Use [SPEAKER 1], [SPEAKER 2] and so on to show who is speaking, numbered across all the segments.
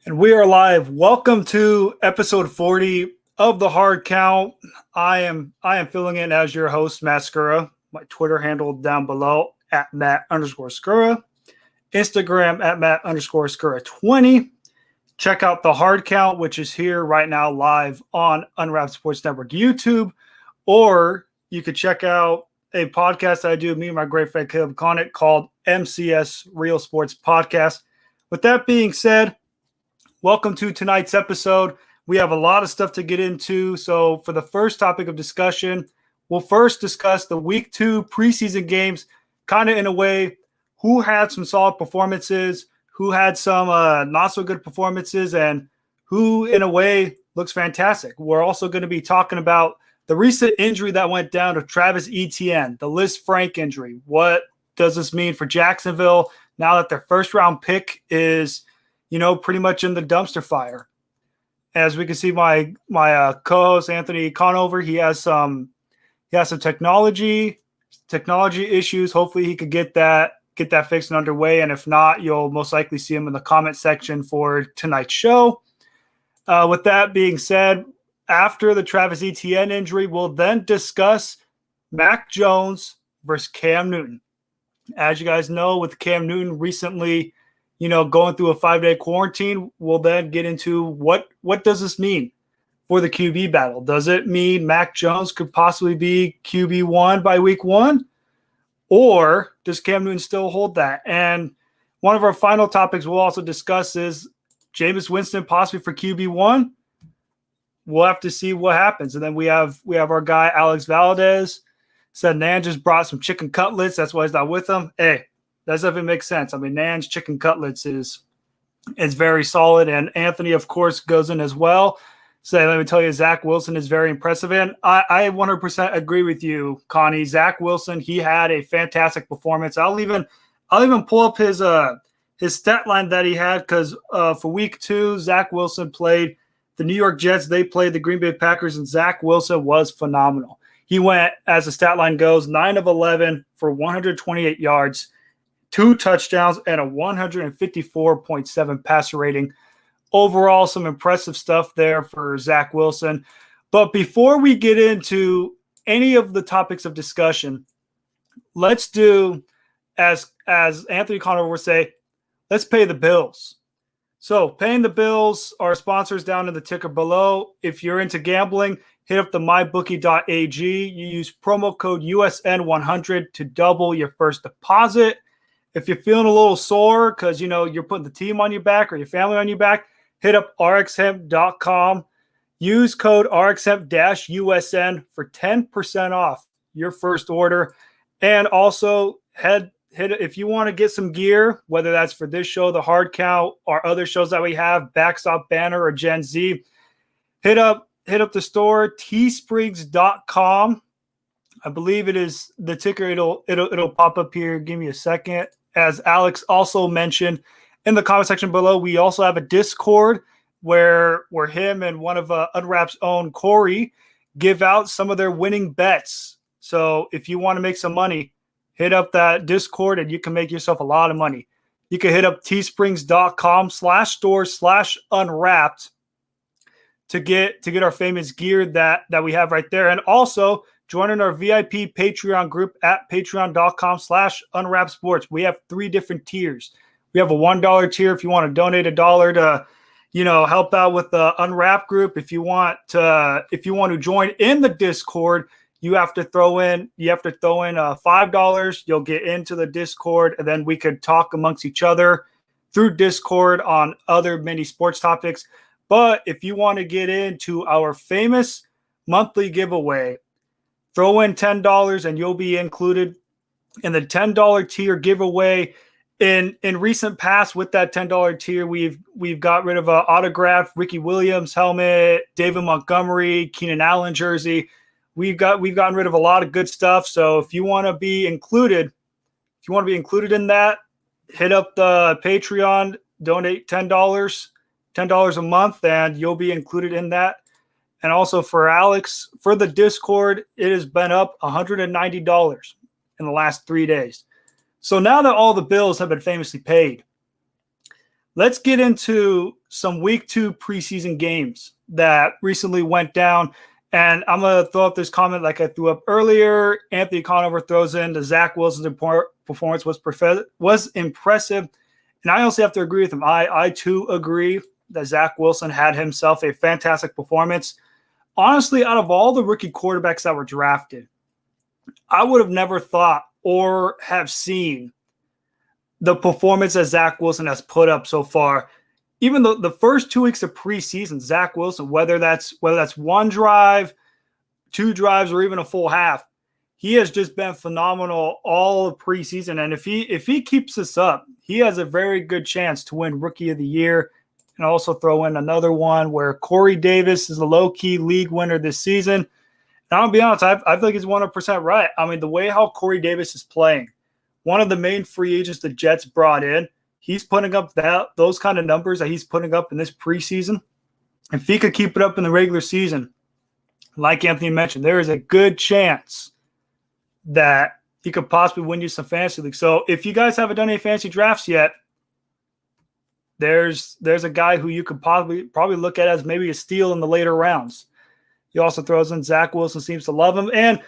[SPEAKER 1] And we are live. Welcome to episode 40 of the Hard Count. I am filling in as your host, Matt Skura. My Twitter handle down below at Matt_Skura. Instagram at Matt_Skura20. Check out the Hard Count, which is here right now live on Unwrapped Sports Network YouTube. Or you could check out a podcast that I do, me and my great friend Caleb Connick, called MCS Real Sports Podcast. With that being said, welcome to tonight's episode. We have a lot of stuff to get into. So for the first topic of discussion, we'll first discuss the week 2 preseason games, kind of in a way, who had some solid performances, who had some not so good performances, and who in a way looks fantastic. We're also going to be talking about the recent injury that went down to Travis Etienne, the Lisfranc injury. What does this mean for Jacksonville now that their first round pick is pretty much in the dumpster fire? As we can see, my co-host Anthony Conover, he has some technology issues. Hopefully, he could get that fixed and underway. And if not, you'll most likely see him in the comment section for tonight's show. With that being said, after the Travis Etienne injury, we'll then discuss Mac Jones versus Cam Newton. As you guys know, with Cam Newton recently, going through a 5-day quarantine, we'll then get into what does this mean for the QB battle? Does it mean Mac Jones could possibly be QB1 by week 1? Or does Cam Newton still hold that? And one of our final topics we'll also discuss is Jameis Winston possibly for QB1. We'll have to see what happens. And then we have our guy Alex Valdez said Nan just brought some chicken cutlets. That's why he's not with them. Hey, that doesn't make sense. I mean, Nan's chicken cutlets is very solid. And Anthony, of course, goes in as well. So let me tell you, Zach Wilson is very impressive. And I 100% agree with you, Connie. Zach Wilson, he had a fantastic performance. I'll even pull up his stat line that he had, because for week 2, Zach Wilson played the New York Jets. They played the Green Bay Packers, and Zach Wilson was phenomenal. He went, as the stat line goes, 9 of 11 for 128 yards, 2 touchdowns, and a 154.7 passer rating. Overall, some impressive stuff there for Zach Wilson. But before we get into any of the topics of discussion, let's do, as Anthony Conover would say, let's pay the bills. So paying the bills, our sponsors down in the ticker below. If you're into gambling, hit up the mybookie.ag. You use promo code USN100 to double your first deposit. If you're feeling a little sore because, you're putting the team on your back or your family on your back, hit up rxhemp.com. Use code rxhemp-USN for 10% off your first order. And also hit if you want to get some gear, whether that's for this show, the Hard Count, or other shows that we have, Backstop Banner or Gen Z, hit up the store, teesprings.com. I believe it is the ticker. It'll pop up here. Give me a second. As Alex also mentioned in the comment section below, we also have a Discord where him and one of Unwrap's own, Corey, give out some of their winning bets. So if you want to make some money, hit up that Discord and you can make yourself a lot of money. You can hit up teesprings.com/store/unwrapped to get our famous gear that we have right there. And also join in our VIP Patreon group at patreon.com/unwrappedsports. We have 3 different tiers. We have a $1 tier if you want to donate $1 to, help out with the Unwrapped group. If you want to join in the Discord, you have to throw in $5. You'll get into the Discord, and then we could talk amongst each other through Discord on other mini sports topics. But if you want to get into our famous monthly giveaway, throw in $10 and you'll be included in the $10 tier giveaway. In recent past, with that $10 tier, we've got rid of an autographed Ricky Williams helmet, David Montgomery, Keenan Allen jersey. We've gotten rid of a lot of good stuff. So if you want to be included in that, hit up the Patreon, donate $10 a month, and you'll be included in that. And also for Alex, for the Discord, it has been up $190 in the last 3 days. So now that all the bills have been famously paid, let's get into some week 2 preseason games that recently went down. And I'm going to throw up this comment like I threw up earlier. Anthony Conover throws in the Zach Wilson's performance was impressive. And I also have to agree with him. I too agree that Zach Wilson had himself a fantastic performance. Honestly, out of all the rookie quarterbacks that were drafted, I would have never thought or have seen the performance that Zach Wilson has put up so far. Even though the first 2 weeks of preseason, Zach Wilson, whether that's one drive, 2 drives, or even a full half, he has just been phenomenal all of preseason. And if he keeps this up, he has a very good chance to win Rookie of the Year. And also throw in another one where Corey Davis is a low-key league winner this season. And I'll be honest, I feel like he's 100% right. I mean, the way how Corey Davis is playing, one of the main free agents the Jets brought in, he's putting up those kind of numbers that he's putting up in this preseason. If he could keep it up in the regular season, like Anthony mentioned, there is a good chance that he could possibly win you some fantasy leagues. So if you guys haven't done any fantasy drafts yet, there's a guy who you could probably look at as maybe a steal in the later rounds. He also throws in Zach Wilson, seems to love him. And,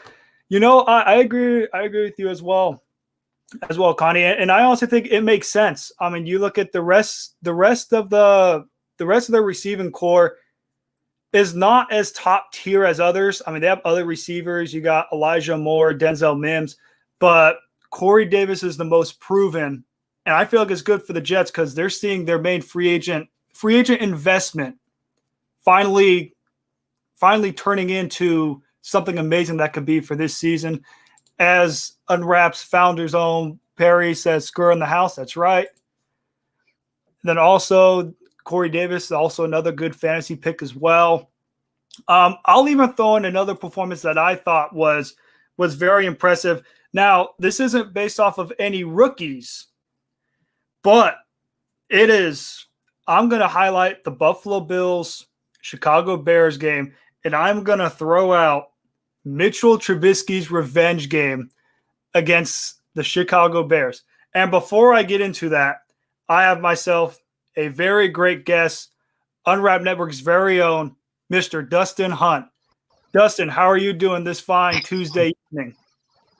[SPEAKER 1] I agree with you as well, Connie. And I also think it makes sense. I mean, you look at the rest of the receiving core is not as top tier as others. I mean, they have other receivers. You got Elijah Moore, Denzel Mims, but Corey Davis is the most proven. And I feel like it's good for the Jets because they're seeing their main free agent investment finally turning into something amazing that could be for this season. As Unwraps Founder's Own Perry says, "Screw in the house." That's right. Then also Corey Davis is also another good fantasy pick as well. I'll even throw in another performance that I thought was very impressive. Now, this isn't based off of any rookies, but it is. I'm going to highlight the Buffalo Bills Chicago Bears game, and I'm going to throw out Mitchell Trubisky's revenge game against the Chicago Bears. And before I get into that, I have myself a very great guest, Unwrap Network's very own Mr. Dustin Hunt. Dustin, how are you doing this fine Tuesday evening?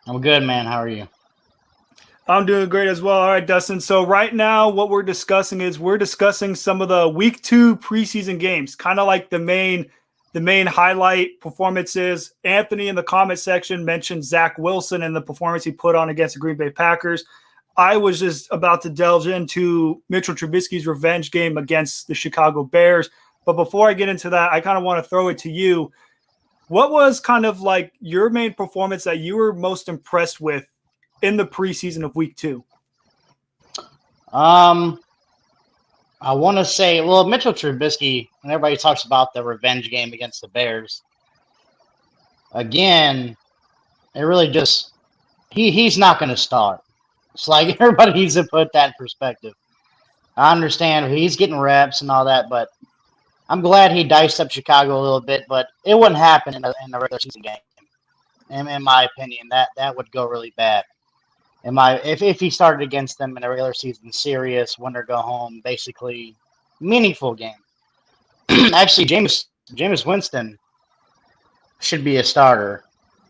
[SPEAKER 2] I'm good, man. How are you?
[SPEAKER 1] I'm doing great as well. All right, Dustin. So right now what we're discussing some of the week 2 preseason games, kind of like the main highlight performances. Anthony in the comment section mentioned Zach Wilson and the performance he put on against the Green Bay Packers. I was just about to delve into Mitchell Trubisky's revenge game against the Chicago Bears. But before I get into that, I kind of want to throw it to you. What was kind of like your main performance that you were most impressed with in the preseason of week 2?
[SPEAKER 2] I want to say, Mitchell Trubisky, when everybody talks about the revenge game against the Bears, again, it really just, he's not going to start. It's like everybody needs to put that in perspective. I understand he's getting reps and all that, but I'm glad he diced up Chicago a little bit, but it wouldn't happen in the regular season game. In my opinion, that would go really bad. If he started against them in a regular season, serious, win or go home, basically meaningful game. Actually, Jameis Winston should be a starter,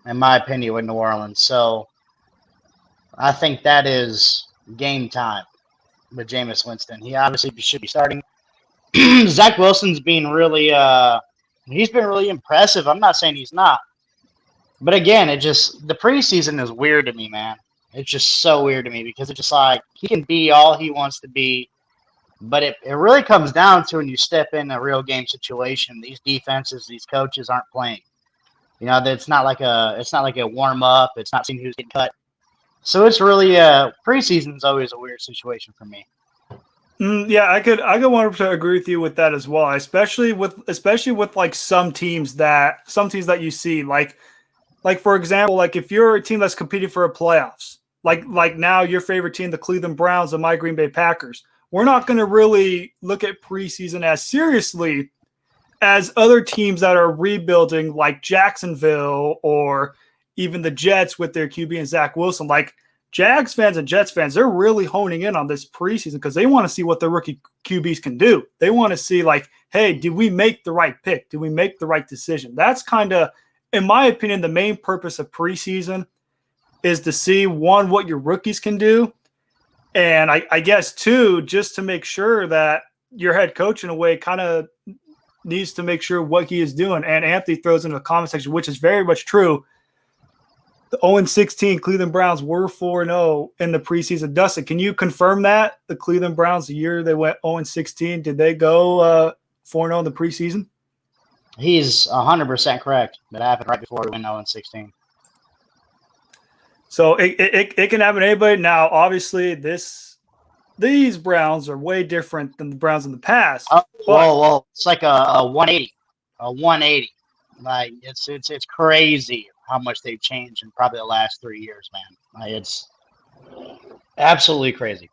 [SPEAKER 2] in my opinion, with New Orleans. So I think that is game time with Jameis Winston. He obviously should be starting. Zach Wilson's been really he's been really impressive. I'm not saying he's not. But again, the preseason is weird to me, man. It's just so weird to me because it's just like he can be all he wants to be, but it really comes down to when you step in a real game situation. These defenses, these coaches aren't playing. It's not like a warm up. It's not seeing who's getting cut. So it's really preseason is always a weird situation for me.
[SPEAKER 1] Yeah, I could 100% agree with you with that as well. Especially with like some teams that you see like for example, like if you're a team that's competing for a playoffs. Like now your favorite team, the Cleveland Browns and my Green Bay Packers. We're not going to really look at preseason as seriously as other teams that are rebuilding like Jacksonville or even the Jets with their QB and Zach Wilson. Like Jags fans and Jets fans, they're really honing in on this preseason because they want to see what the rookie QBs can do. They want to see, like, hey, did we make the right pick? Did we make the right decision? That's kind of, in my opinion, the main purpose of preseason is to see, one, what your rookies can do. And I guess, two, just to make sure that your head coach, in a way, kind of needs to make sure what he is doing. And Anthony throws into the comment section, which is very much true. The 0-16 Cleveland Browns were 4-0 in the preseason. Dustin, can you confirm that? The Cleveland Browns, the year they went 0-16, did they go 4-0 in the preseason?
[SPEAKER 2] He's 100% correct. That happened right before we went 0-16.
[SPEAKER 1] So it can happen to anybody. Now, obviously, these Browns are way different than the Browns in the past.
[SPEAKER 2] Whoa. It's like a 180. A 180. Like, it's crazy how much they've changed in probably the last 3 years, man. Like, it's absolutely crazy.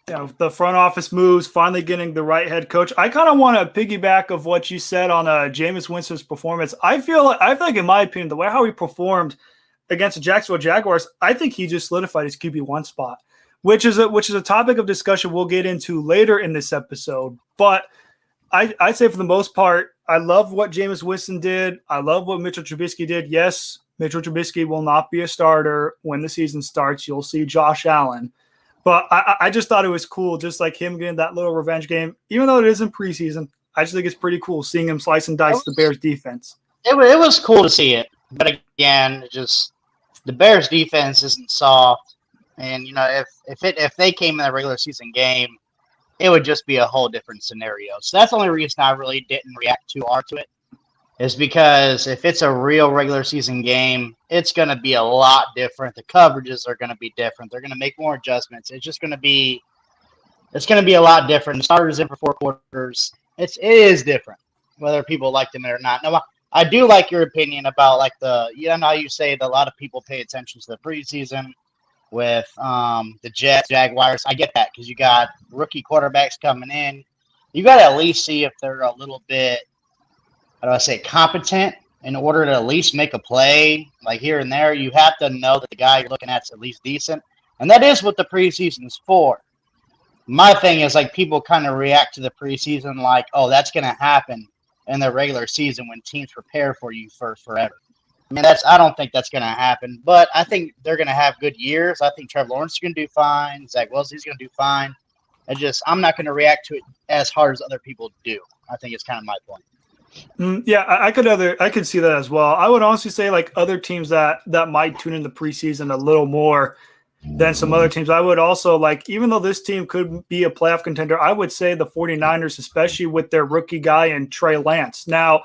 [SPEAKER 1] The front office moves, finally getting the right head coach. I kind of want to piggyback of what you said on Jameis Winston's performance. I feel like, in my opinion, the way how he performed against the Jacksonville Jaguars, I think he just solidified his QB1 spot, which is a topic of discussion we'll get into later in this episode. But I'd say for the most part, I love what Jameis Winston did. I love what Mitchell Trubisky did. Yes, Mitchell Trubisky will not be a starter when the season starts. You'll see Josh Allen. But I just thought it was cool, just like him getting that little revenge game. Even though it isn't preseason, I just think it's pretty cool seeing him slice and dice the Bears defense.
[SPEAKER 2] It was cool to see it. But again, just the Bears defense isn't soft. And, if they came in the regular season game, it would just be a whole different scenario. So that's the only reason I really didn't react too hard to it, is because if it's a real regular season game, it's going to be a lot different. The coverages are going to be different. They're going to make more adjustments. It's going to be a lot different. Starters in for 4 quarters. It is different, whether people like them or not. Now, I do like your opinion about, like, how you say that a lot of people pay attention to the preseason with the Jets, Jaguars. I get that, because you got rookie quarterbacks coming in. You got to at least see if they're a little bit, how do I say, competent in order to at least make a play. Like, here and there, you have to know that the guy you're looking at is at least decent. And that is what the preseason is for. My thing is, like, people kind of react to the preseason like, oh, that's going to happen in the regular season when teams prepare for you for forever. I mean, I don't think that's going to happen, but I think they're going to have good years. I think Trevor Lawrence is going to do fine. Zach Wilson's going to do fine. I'm not going to react to it as hard as other people do. I think it's kind of my point.
[SPEAKER 1] Yeah, I could see that as well. I would honestly say, like, other teams that might tune in the preseason a little more than some other teams. I would also, like, even though this team could be a playoff contender, I would say the 49ers, especially with their rookie guy and Trey Lance. Now,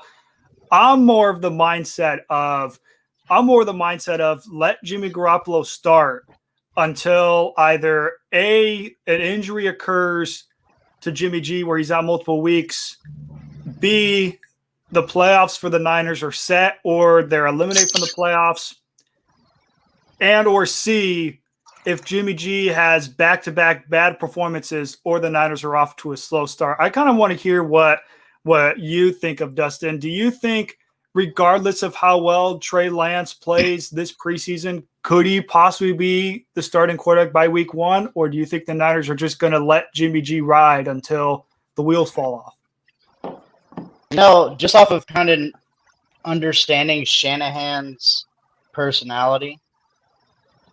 [SPEAKER 1] I'm more of the mindset of let Jimmy Garoppolo start until either an injury occurs to Jimmy G where he's out multiple weeks, B, the playoffs for the Niners are set or they're eliminated from the playoffs, and or C, if Jimmy G has back-to-back bad performances or the Niners are off to a slow start. I kind of want to hear what you think of, Dustin. Do you think, regardless of how well Trey Lance plays this preseason, could he possibly be the starting quarterback by week 1? Or do you think the Niners are just going to let Jimmy G ride until the wheels fall off?
[SPEAKER 2] No, just off of kind of understanding Shanahan's personality,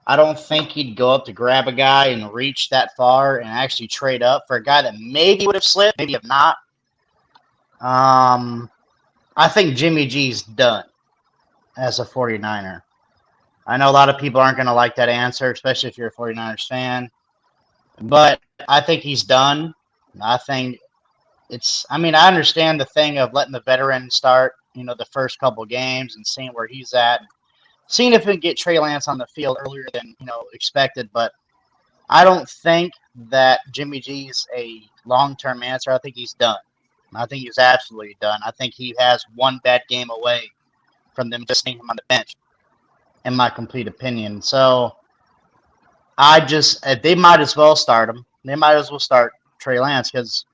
[SPEAKER 2] I don't think he'd go up to grab a guy and reach that far and actually trade up for a guy that maybe would have slipped, maybe have not. I think Jimmy G's done as a 49er. I know a lot of people aren't going to like that answer, especially if you're a 49ers fan. But I think he's done. I understand the thing of letting the veteran start, the first couple games and seeing where he's at. Seeing if we can get Trey Lance on the field earlier than, expected. But I don't think that Jimmy G's a long-term answer. I think he's done. I think he's absolutely done. I think he has one bad game away from them just seeing him on the bench, in my complete opinion. So they might as well start him. They might as well start Trey Lance, because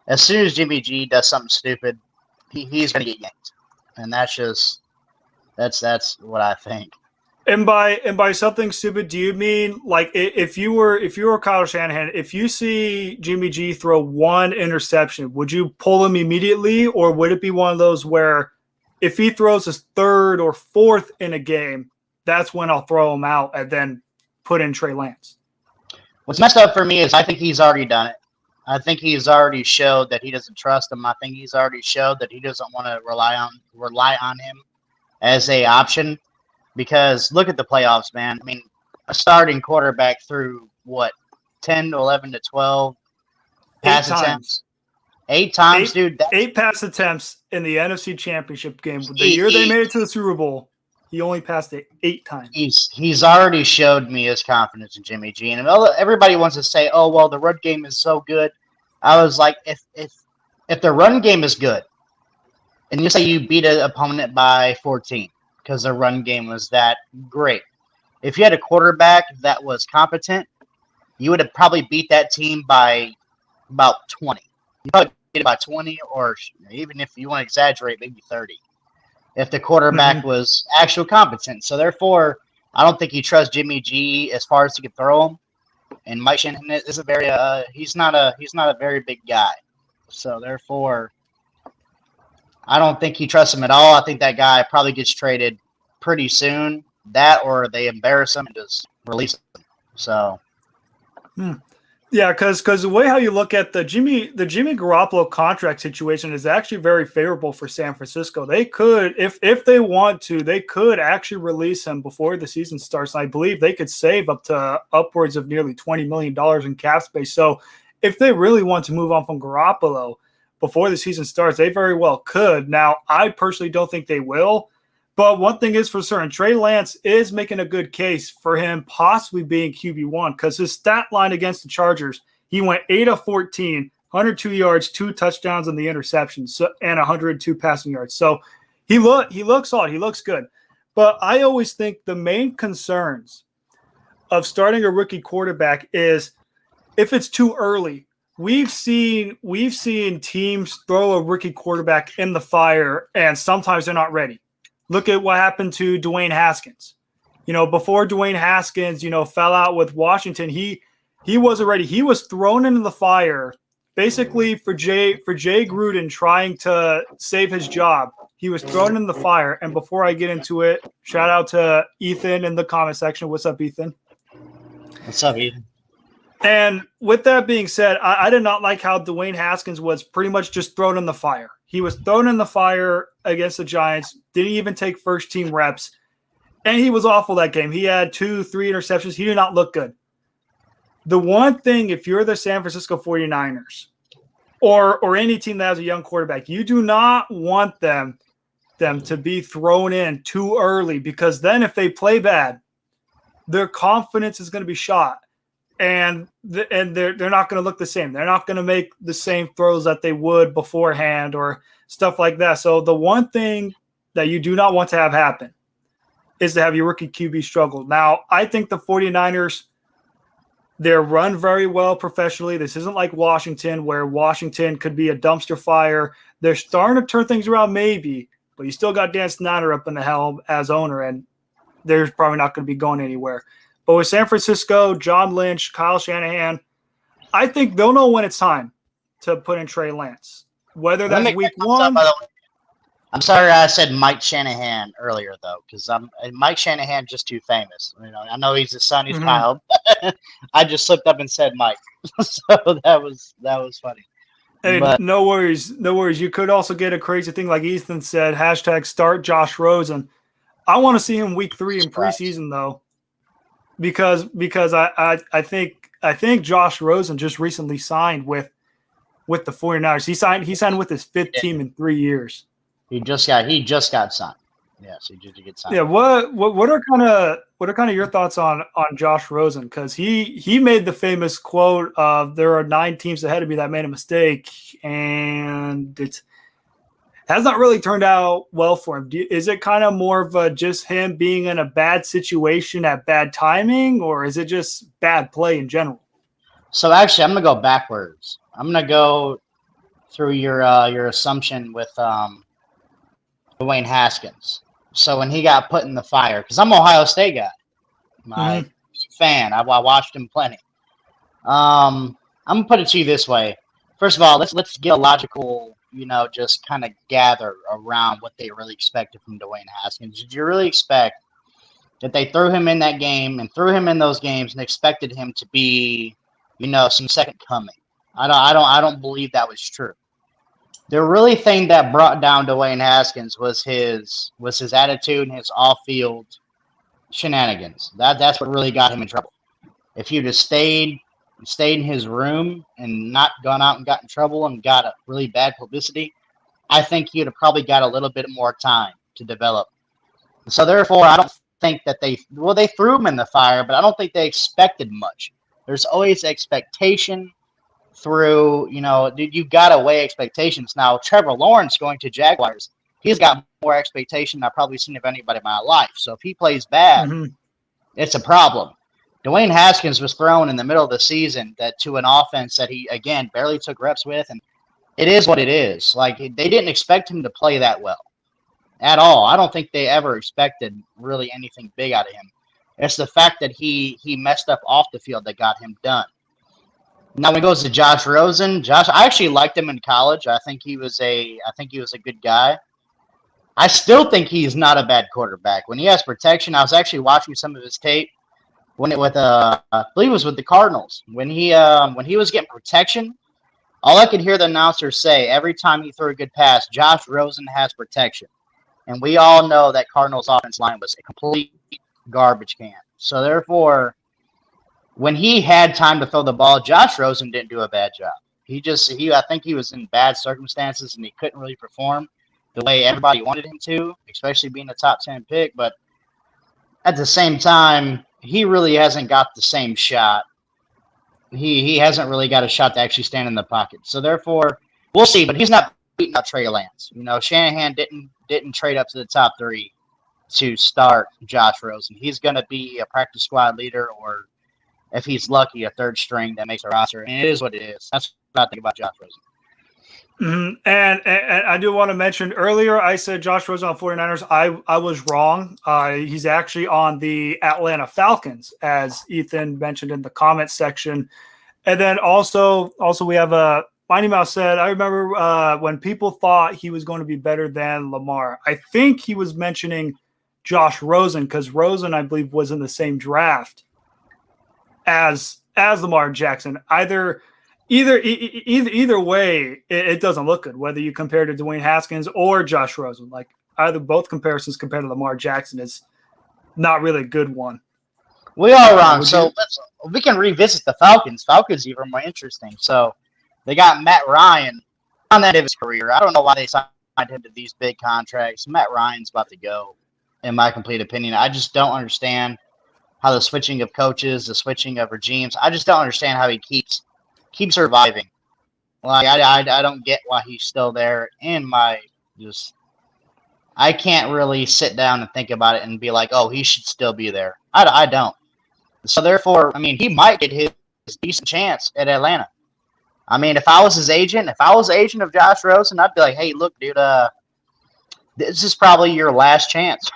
[SPEAKER 2] as soon as Jimmy G does something stupid, he's going to get yanked. And that's what I think.
[SPEAKER 1] And by something stupid, do you mean like if you were Kyle Shanahan, if you see Jimmy G throw one interception, would you pull him immediately, or would it be one of those where if he throws his third or fourth in a game, that's when I'll throw him out and then put in Trey Lance?
[SPEAKER 2] What's messed up for me is I think he's already done it. I think he's already showed that he doesn't trust him. I think he's already showed that he doesn't want to rely on him as a option. Because look at the playoffs, man. I mean, a starting quarterback threw what, 10 to 11 to 12 pass attempts? 8 times, dude.
[SPEAKER 1] 8 pass attempts in the NFC Championship game. The year they made it to the Super Bowl, he only passed it 8 times.
[SPEAKER 2] He's already showed me his confidence in Jimmy G. And everybody wants to say, "Oh, well, the run game is so good." I was like, if the run game is good, and you say you beat an opponent by 14. Because the run game was that great. If you had a quarterback that was competent, you would have probably beat that team by about 20. You probably beat it by 20, or even if you want to exaggerate, maybe 30. If the quarterback was actual competent. So therefore, I don't think you trust Jimmy G as far as he can throw him. And Mike Shanahan is a very he's not a very big guy. So therefore, I don't think he trusts him at all. I think that guy probably gets traded pretty soon. That or they embarrass him and just release him. So,
[SPEAKER 1] yeah, because the way how you look at the Jimmy Garoppolo contract situation is actually very favorable for San Francisco. They could, if they want to, they could actually release him before the season starts. And I believe they could save up to upwards of nearly $20 million in cap space. So if they really want to move on from Garoppolo before the season starts, they very well could. Now, I personally don't think they will, but one thing is for certain, Trey Lance is making a good case for him possibly being QB1 because his stat line against the Chargers, he went 8 of 14, 102 yards, 2 touchdowns and the interceptions, and 102 passing yards. So he looks solid. He looks good. But I always think the main concerns of starting a rookie quarterback is if it's too early. We've seen teams throw a rookie quarterback in the fire, and sometimes they're not ready. Look at what happened to Dwayne Haskins. Before Dwayne Haskins, fell out with Washington, he wasn't ready. He was thrown into the fire basically for Jay Gruden trying to save his job. He was thrown in the fire. And before I get into it, shout out to Ethan in the comment section. What's up, Ethan?
[SPEAKER 2] What's up, Ethan?
[SPEAKER 1] And with that being said, I did not like how Dwayne Haskins was pretty much just thrown in the fire. He was thrown in the fire against the Giants, didn't even take first-team reps, and he was awful that game. He had 2-3 interceptions. He did not look good. The one thing, if you're the San Francisco 49ers or any team that has a young quarterback, you do not want them to be thrown in too early because then if they play bad, their confidence is going to be shot. And they're not going to look the same. They're not going to make the same throws that they would beforehand or stuff like that. So the one thing that you do not want to have happen is to have your rookie QB struggle. Now, I think the 49ers, they're run very well professionally. This isn't like Washington, where Washington could be a dumpster fire. They're starting to turn things around maybe, but you still got Dan Snyder up in the helm as owner, and they're probably not going to be going anywhere. But with San Francisco, John Lynch, Kyle Shanahan, I think they'll know when it's time to put in Trey Lance. Whether that's week 1.
[SPEAKER 2] I'm sorry I said Mike Shanahan earlier, though, because Mike Shanahan just too famous. I know he's his son, he's Kyle. I just slipped up and said Mike. So that was funny.
[SPEAKER 1] Hey, no worries. No worries. You could also get a crazy thing like Ethan said, hashtag start Josh Rosen. I want to see him week 3 in preseason, though. Because I think Josh Rosen just recently signed with the 49ers. He signed with his 5th team in 3 years.
[SPEAKER 2] He just got signed. Yes, he did get signed.
[SPEAKER 1] Yeah, what are kind of your thoughts on Josh Rosen? Because he made the famous quote of there are 9 teams ahead of me that made a mistake, and it has not really turned out well for him. Is it kind of more of just him being in a bad situation at bad timing, or is it just bad play in general?
[SPEAKER 2] So actually, I'm gonna go backwards. I'm gonna go through your assumption with Dwayne Haskins. So when he got put in the fire, because I'm an Ohio State guy, my fan, I watched him plenty. I'm gonna put it to you this way. First of all, let's get a logical, just kind of gather around what they really expected from Dwayne Haskins. Did you really expect that they threw him in that game and threw him in those games and expected him to be, some second coming? I don't believe that was true. The really thing that brought down Dwayne Haskins was his attitude and his off-field shenanigans. That's what really got him in trouble. If he'd have stayed in his room and not gone out and got in trouble and got a really bad publicity, I think he'd have probably got a little bit more time to develop. So therefore, I don't think that they threw him in the fire, but I don't think they expected much. There's always expectation through, you've got to weigh expectations. Now, Trevor Lawrence going to Jaguars, he's got more expectation than I've probably seen of anybody in my life. So if he plays bad, it's a problem. Dwayne Haskins was thrown in the middle of the season to an offense that he, again, barely took reps with, and it is what it is. Like, they didn't expect him to play that well at all. I don't think they ever expected really anything big out of him. It's the fact that he messed up off the field that got him done. Now, when it goes to Josh Rosen, I actually liked him in college. I think he was a good guy. I still think he's not a bad quarterback. When he has protection, I was actually watching some of his tape I believe it was with the Cardinals. When he was getting protection, all I could hear the announcer say every time he threw a good pass, Josh Rosen has protection. And we all know that Cardinals offense line was a complete garbage can. So therefore, when he had time to throw the ball, Josh Rosen didn't do a bad job. I think he was in bad circumstances and he couldn't really perform the way everybody wanted him to, especially being a top 10 pick. But at the same time, he really hasn't got the same shot. He hasn't really got a shot to actually stand in the pocket. So therefore, we'll see. But he's not beating out Trey Lance. Shanahan didn't trade up to the top 3 to start Josh Rosen. He's going to be a practice squad leader, or if he's lucky, a third string that makes a roster. And it is what it is. That's what I think about Josh Rosen.
[SPEAKER 1] And I do want to mention earlier, I said Josh Rosen on 49ers. I was wrong. He's actually on the Atlanta Falcons, as Ethan mentioned in the comments section. And then also we have Mighty Mouse said, I remember when people thought he was going to be better than Lamar. I think he was mentioning Josh Rosen, because Rosen, I believe, was in the same draft as Lamar Jackson. Either way, it doesn't look good, whether you compare to Dwayne Haskins or Josh Rosen. Like, both comparisons compared to Lamar Jackson is not really a good one.
[SPEAKER 2] We are wrong. So we can revisit the Falcons. Falcons even more interesting. So they got Matt Ryan on the end of his career. I don't know why they signed him to these big contracts. Matt Ryan's about to go, in my complete opinion. I just don't understand how the switching of coaches, the switching of regimes, I just don't understand how he keeps surviving. Like, I don't get why he's still there. And I can't really sit down and think about it and be like, oh, he should still be there. I don't. So therefore, he might get his decent chance at Atlanta. If I was the agent of Josh Rosen, I'd be like, hey, look, dude, this is probably your last chance.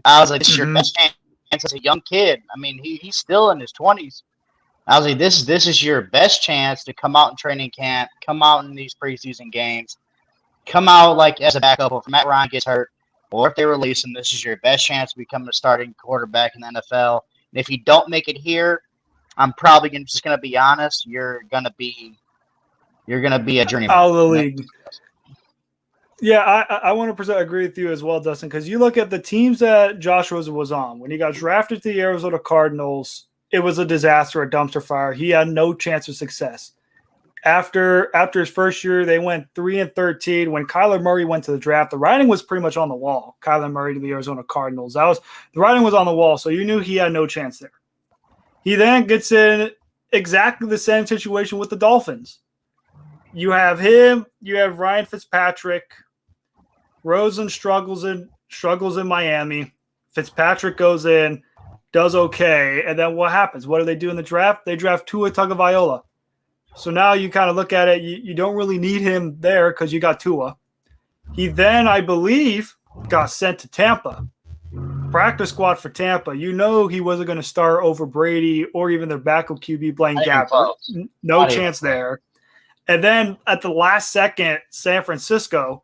[SPEAKER 2] I was like, this is your best chance as a young kid. He's still in his 20s. I was like, this is your best chance to come out in training camp, come out in these preseason games, come out like as a backup, or if Matt Ryan gets hurt, or if they release him, this is your best chance to become a starting quarterback in the NFL. And if you don't make it here, I'm probably just gonna be honest, you're gonna be a journeyman
[SPEAKER 1] out of the league. Yeah, I 100% agree with you as well, Dustin, because you look at the teams that Josh Rosen was on. When he got drafted to the Arizona Cardinals, it was a disaster, a dumpster fire. He had no chance of success. After his first year, they went 3-13. When Kyler Murray went to the draft, the writing was pretty much on the wall. Kyler Murray to the Arizona Cardinals. The writing was on the wall, so you knew he had no chance there. He then gets in exactly the same situation with the Dolphins. You have him, you have Ryan Fitzpatrick. Rosen struggles in Miami. Fitzpatrick goes in, does okay, and then what happens? What do they do in the draft? They draft Tua Tagovailoa. So now you kind of look at it, you don't really need him there because you got Tua. He then, I believe, got sent to Tampa, practice squad for Tampa. You know he wasn't going to start over Brady or even their backup QB Blaine Gabbert. No chance there. And then at the last second, San Francisco,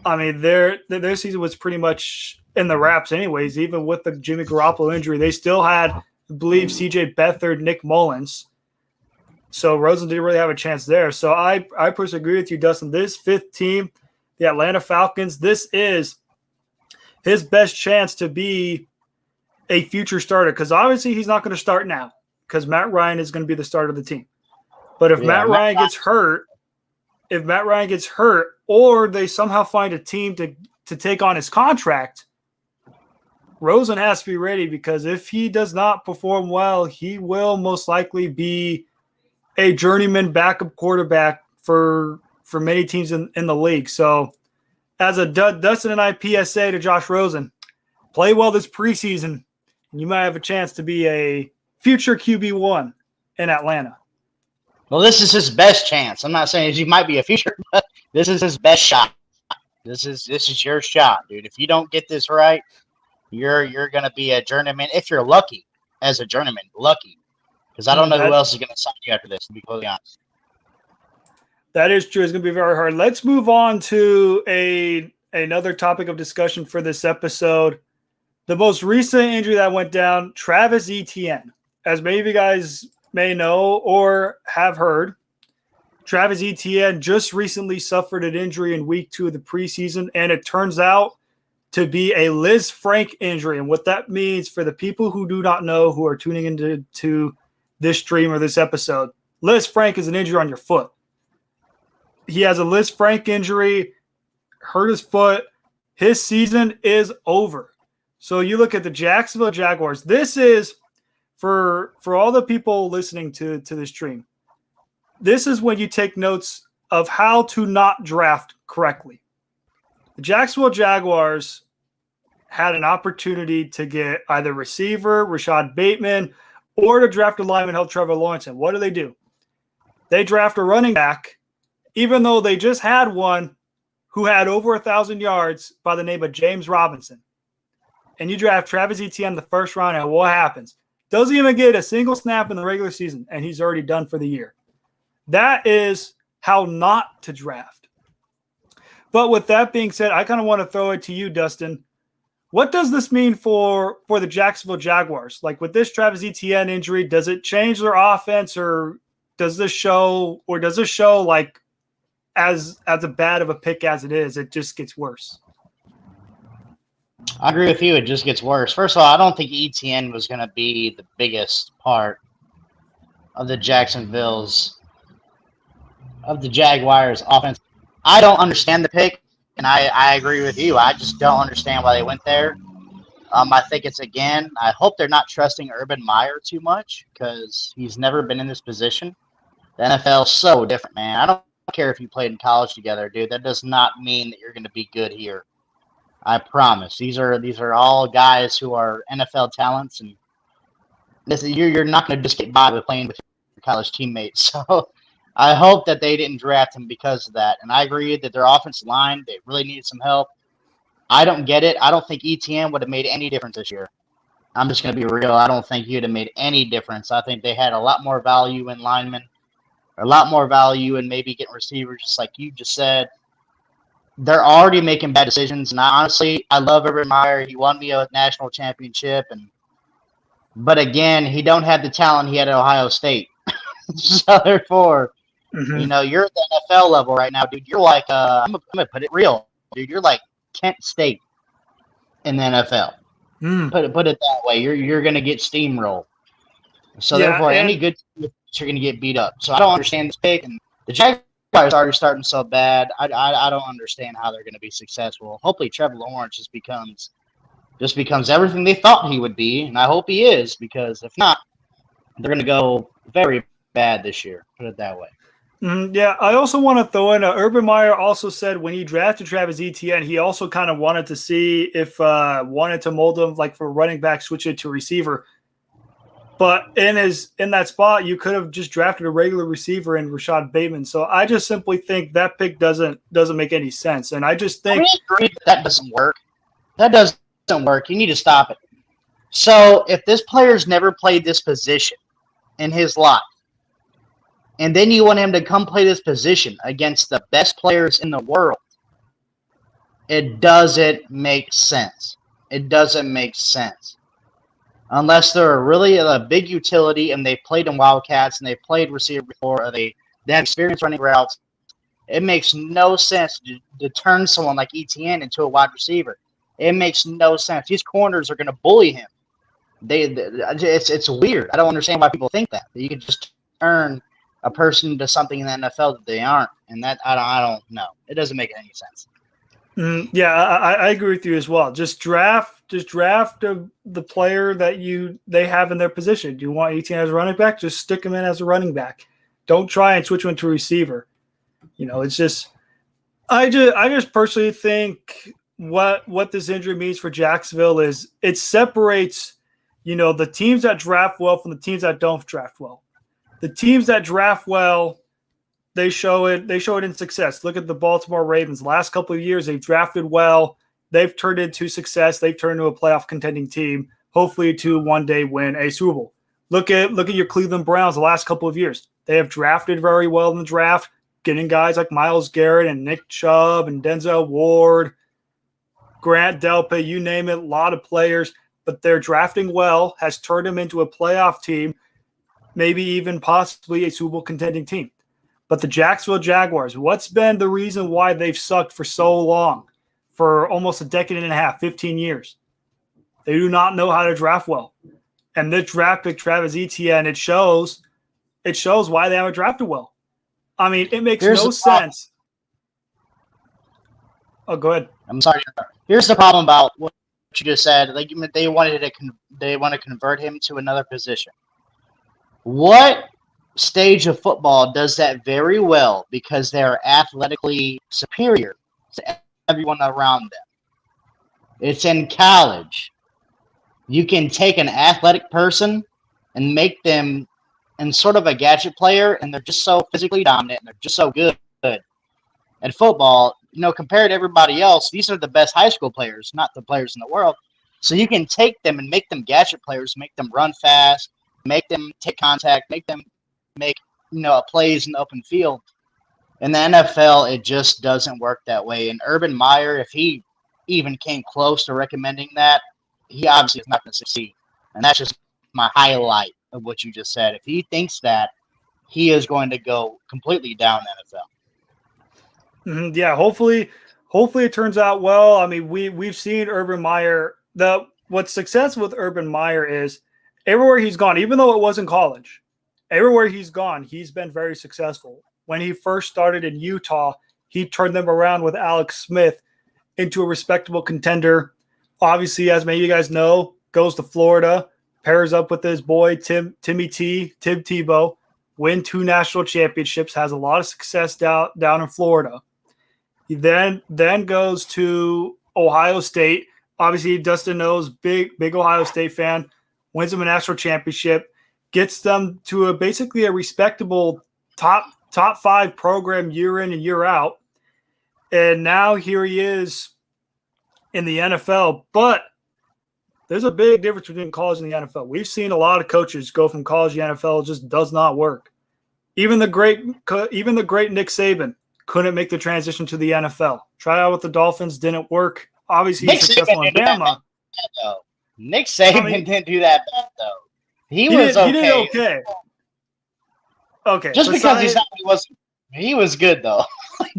[SPEAKER 1] I mean, their season was pretty much in the wraps anyways. Even with the Jimmy Garoppolo injury, they still had, I believe, C.J. Beathard, Nick Mullins. So Rosen didn't really have a chance there. So I personally agree with you, Dustin. This fifth team, the Atlanta Falcons, this is his best chance to be a future starter, because obviously he's not going to start now because Matt Ryan is going to be the starter of the team. But if Matt Ryan gets hurt, or they somehow find a team to take on his contract, Rosen has to be ready, because if he does not perform well, he will most likely be a journeyman backup quarterback for many teams in the league. So as a Dustin and I PSA to Josh Rosen, play well this preseason, and you might have a chance to be a future QB1 in Atlanta.
[SPEAKER 2] Well, this is his best chance. I'm not saying he might be a future, but this is his best shot. This is your shot, dude. If you don't get this right, you're gonna be a journeyman if you're lucky. As a journeyman, lucky, because I don't know who else is gonna sign you after this. To be completely honest,
[SPEAKER 1] that is true. It's gonna be very hard. Let's move on to another topic of discussion for this episode. The most recent injury that went down, Travis Etienne. As many of you guys may know or have heard, Travis Etienne just recently suffered an injury in week 2 of the preseason, and it turns out to be a Lisfranc injury. And what that means for the people who do not know, who are tuning into this stream or this episode, Lisfranc is an injury on your foot. He has a Lisfranc injury, hurt his foot. His season is over. So you look at the Jacksonville Jaguars. This is, for all the people listening to this stream, this is when you take notes of how to not draft correctly. The Jacksonville Jaguars had an opportunity to get either receiver, Rashad Bateman, or to draft a lineman, help Trevor Lawrence. And what do? They draft a running back, even though they just had one who had over 1,000 yards by the name of James Robinson. And you draft Travis Etienne the first round, and what happens? Doesn't even get a single snap in the regular season, and he's already done for the year. That is how not to draft. But with that being said, I kind of want to throw it to you, Dustin. What does this mean for the Jacksonville Jaguars? Like with this Travis Etienne injury, does it change their offense, or does this show like as bad of a pick as it is, it just gets worse?
[SPEAKER 2] I agree with you. It just gets worse. First of all, I don't think Etienne was going to be the biggest part of the Jaguars offense. I don't understand the pick, and I agree with you. I just don't understand why they went there. I think I hope they're not trusting Urban Meyer too much, because he's never been in this position. The NFL is so different, man. I don't care if you played in college together, dude. That does not mean that you're going to be good here. I promise. These are all guys who are NFL talents, and you're not going to just get by with playing with your college teammates. So I hope that they didn't draft him because of that. And I agree that their offensive line, they really needed some help. I don't get it. I don't think Etienne would have made any difference this year. I'm just going to be real. I don't think he would have made any difference. I think they had a lot more value in linemen, a lot more value in maybe getting receivers, just like you just said. They're already making bad decisions, and I love Urban Meyer. He won me a national championship, but again, he don't have the talent he had at Ohio State. So therefore, you're at the NFL level right now, dude. You're like, I'm gonna put it real, dude. You're like Kent State in the NFL. Put it that way. You're gonna get steamrolled. So therefore, any good team, you're gonna get beat up. So I don't understand this pick, and the Jaguars are starting so bad. I don't understand how they're going to be successful. Hopefully, Trevor Lawrence just becomes everything they thought he would be, and I hope he is, because if not, they're going to go very bad this year. Put it that way.
[SPEAKER 1] Yeah, I also want to throw in Urban Meyer also said when he drafted Travis Etienne, he also kind of wanted to see if wanted to mold him like for running back, switch it to receiver. But in that spot, you could have just drafted a regular receiver in Rashad Bateman. So I just simply think that pick doesn't make any sense. And I just think
[SPEAKER 2] I agree that doesn't work. That doesn't work. You need to stop it. So if this player's never played this position in his life, and then you want him to come play this position against the best players in the world, it doesn't make sense. It doesn't make sense. Unless they're really a big utility and they've played in Wildcats and they've played receiver before, or they have experience running routes, it makes no sense to turn someone like ETN into a wide receiver. It makes no sense. These corners are going to bully him. It's weird. I don't understand why people think that you can just turn a person into something in the NFL that they aren't, and that I don't know. It doesn't make any sense.
[SPEAKER 1] Yeah, I agree with you as well. Just draft the player that they have in their position. Do you want ETN as a running back? Just stick him in as a running back. Don't try and switch him into a receiver. It's just I just personally think what this injury means for Jacksonville is it separates, the teams that draft well from the teams that don't draft well. The teams that draft well, they show it in success. Look at the Baltimore Ravens. The last couple of years, they've drafted well. They've turned into success. They've turned into a playoff contending team, hopefully to one day win a Super Bowl. Look at your Cleveland Browns the last couple of years. They have drafted very well in the draft, getting guys like Myles Garrett and Nick Chubb and Denzel Ward, Grant Delpit, you name it, a lot of players. But their drafting well has turned them into a playoff team, maybe even possibly a Super Bowl contending team. But the Jacksonville Jaguars, what's been the reason why they've sucked for so long, for almost a decade and a half, 15 years? They do not know how to draft well. And this draft pick, Travis Etienne, it shows why they haven't drafted well. I mean, it makes no sense. Oh, go ahead.
[SPEAKER 2] I'm sorry. Here's the problem about what you just said. Like they want to convert him to another position. What stage of football does that very well because they're athletically superior to everyone around them? It's in college. You can take an athletic person and make them in sort of a gadget player, and they're just so physically dominant and they're just so good at football. Compared to everybody else, these are the best high school players, not the players in the world. So you can take them and make them gadget players, make them run fast, make them take contact, make them make plays in the open field. In the NFL, it just doesn't work that way. And Urban Meyer, if he even came close to recommending that, he obviously is not going to succeed. And that's just my highlight of what you just said. If he thinks that, he is going to go completely down the NFL.
[SPEAKER 1] Yeah, hopefully it turns out well. I mean, we've seen Urban Meyer. What's success with Urban Meyer is everywhere he's gone, even though it wasn't college, everywhere he's gone, he's been very successful. When he first started in Utah, he turned them around with Alex Smith into a respectable contender. Obviously, as many of you guys know, goes to Florida, pairs up with his boy Tim Tebow, win 2 national championships, has a lot of success down in Florida. He then goes to Ohio State. Obviously, Dustin knows, big Ohio State fan, wins them a national championship, gets them to basically a respectable top 5 program year in and year out. And now here he is in the NFL. But there's a big difference between college and the NFL. We've seen a lot of coaches go from college to the NFL. It just does not work. Even the great Nick Saban couldn't make the transition to the NFL. Tried out with the Dolphins, didn't work. Obviously, he's successful in Bama.
[SPEAKER 2] Nick Saban didn't do that bad, though. He was okay.
[SPEAKER 1] He did okay. Okay.
[SPEAKER 2] Just because he's not, he was good, though.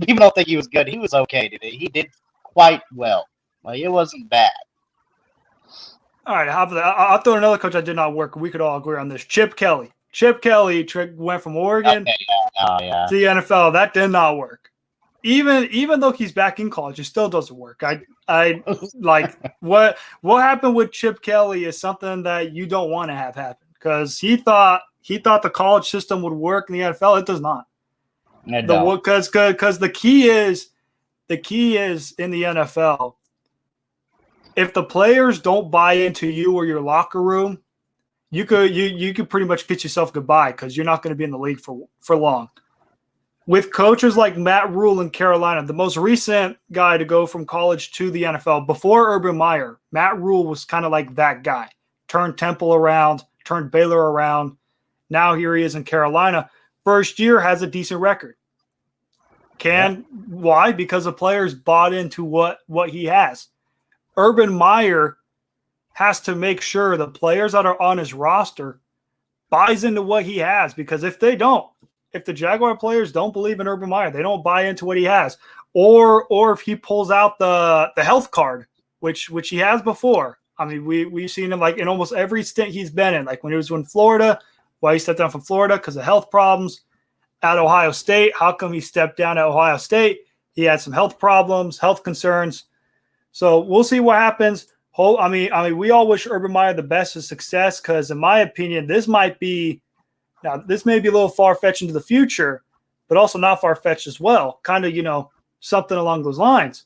[SPEAKER 2] People don't think he was good. He was okay today. He did quite well. Like, it wasn't bad.
[SPEAKER 1] All right, I'll throw another coach that did not work. We could all agree on this. Chip Kelly. Chip Kelly went from Oregon to the NFL. That did not work. Even though he's back in college, it still doesn't work. I like what happened with Chip Kelly is something that you don't want to have happen because he thought the college system would work in the NFL. It does not. Because the key is in the NFL. If the players don't buy into you or your locker room, you could pretty much get yourself goodbye because you're not going to be in the league for long. with coaches like Matt Rule in Carolina, the most recent guy to go from college to the NFL before Urban Meyer, Matt Rule was kind of like that guy. Turned Temple around, turned Baylor around. Now here he is in Carolina. First year has a decent record. Why? Because the players bought into what he has. Urban Meyer has to make sure the players that are on his roster buys into what he has, because if they don't, if the Jaguar players don't believe in Urban Meyer, they don't buy into what he has, or if he pulls out the health card, which he has before. I mean, we've seen him like in almost every stint he's been in, like when he was in Florida, why he stepped down from Florida because of health problems. At Ohio State, how come he stepped down at Ohio State? He had some health problems, health concerns. So we'll see what happens. I mean, we all wish Urban Meyer the best of success, because in my opinion, this may be a little far-fetched into the future, but also not far-fetched as well. Kind of, something along those lines.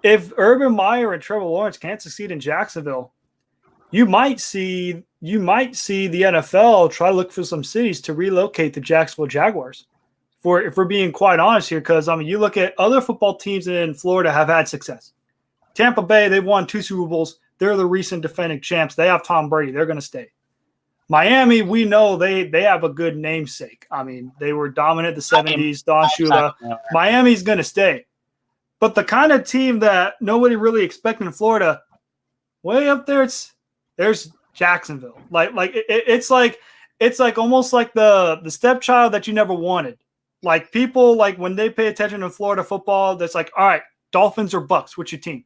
[SPEAKER 1] If Urban Meyer and Trevor Lawrence can't succeed in Jacksonville, you might see the NFL try to look for some cities to relocate the Jacksonville Jaguars. If we're being quite honest here, because you look at other football teams in Florida have had success. Tampa Bay, they've won 2 Super Bowls. They're the recent defending champs. They have Tom Brady. They're going to stay. Miami, we know they have a good namesake. I mean, they were dominant the 70s, Don Shula. Miami's going to stay. But the kind of team that nobody really expected in Florida, way up there, there's Jacksonville. It's like almost like the stepchild that you never wanted. Like people, like when they pay attention to Florida football, that's like, all right, Dolphins or Bucks, what's your team?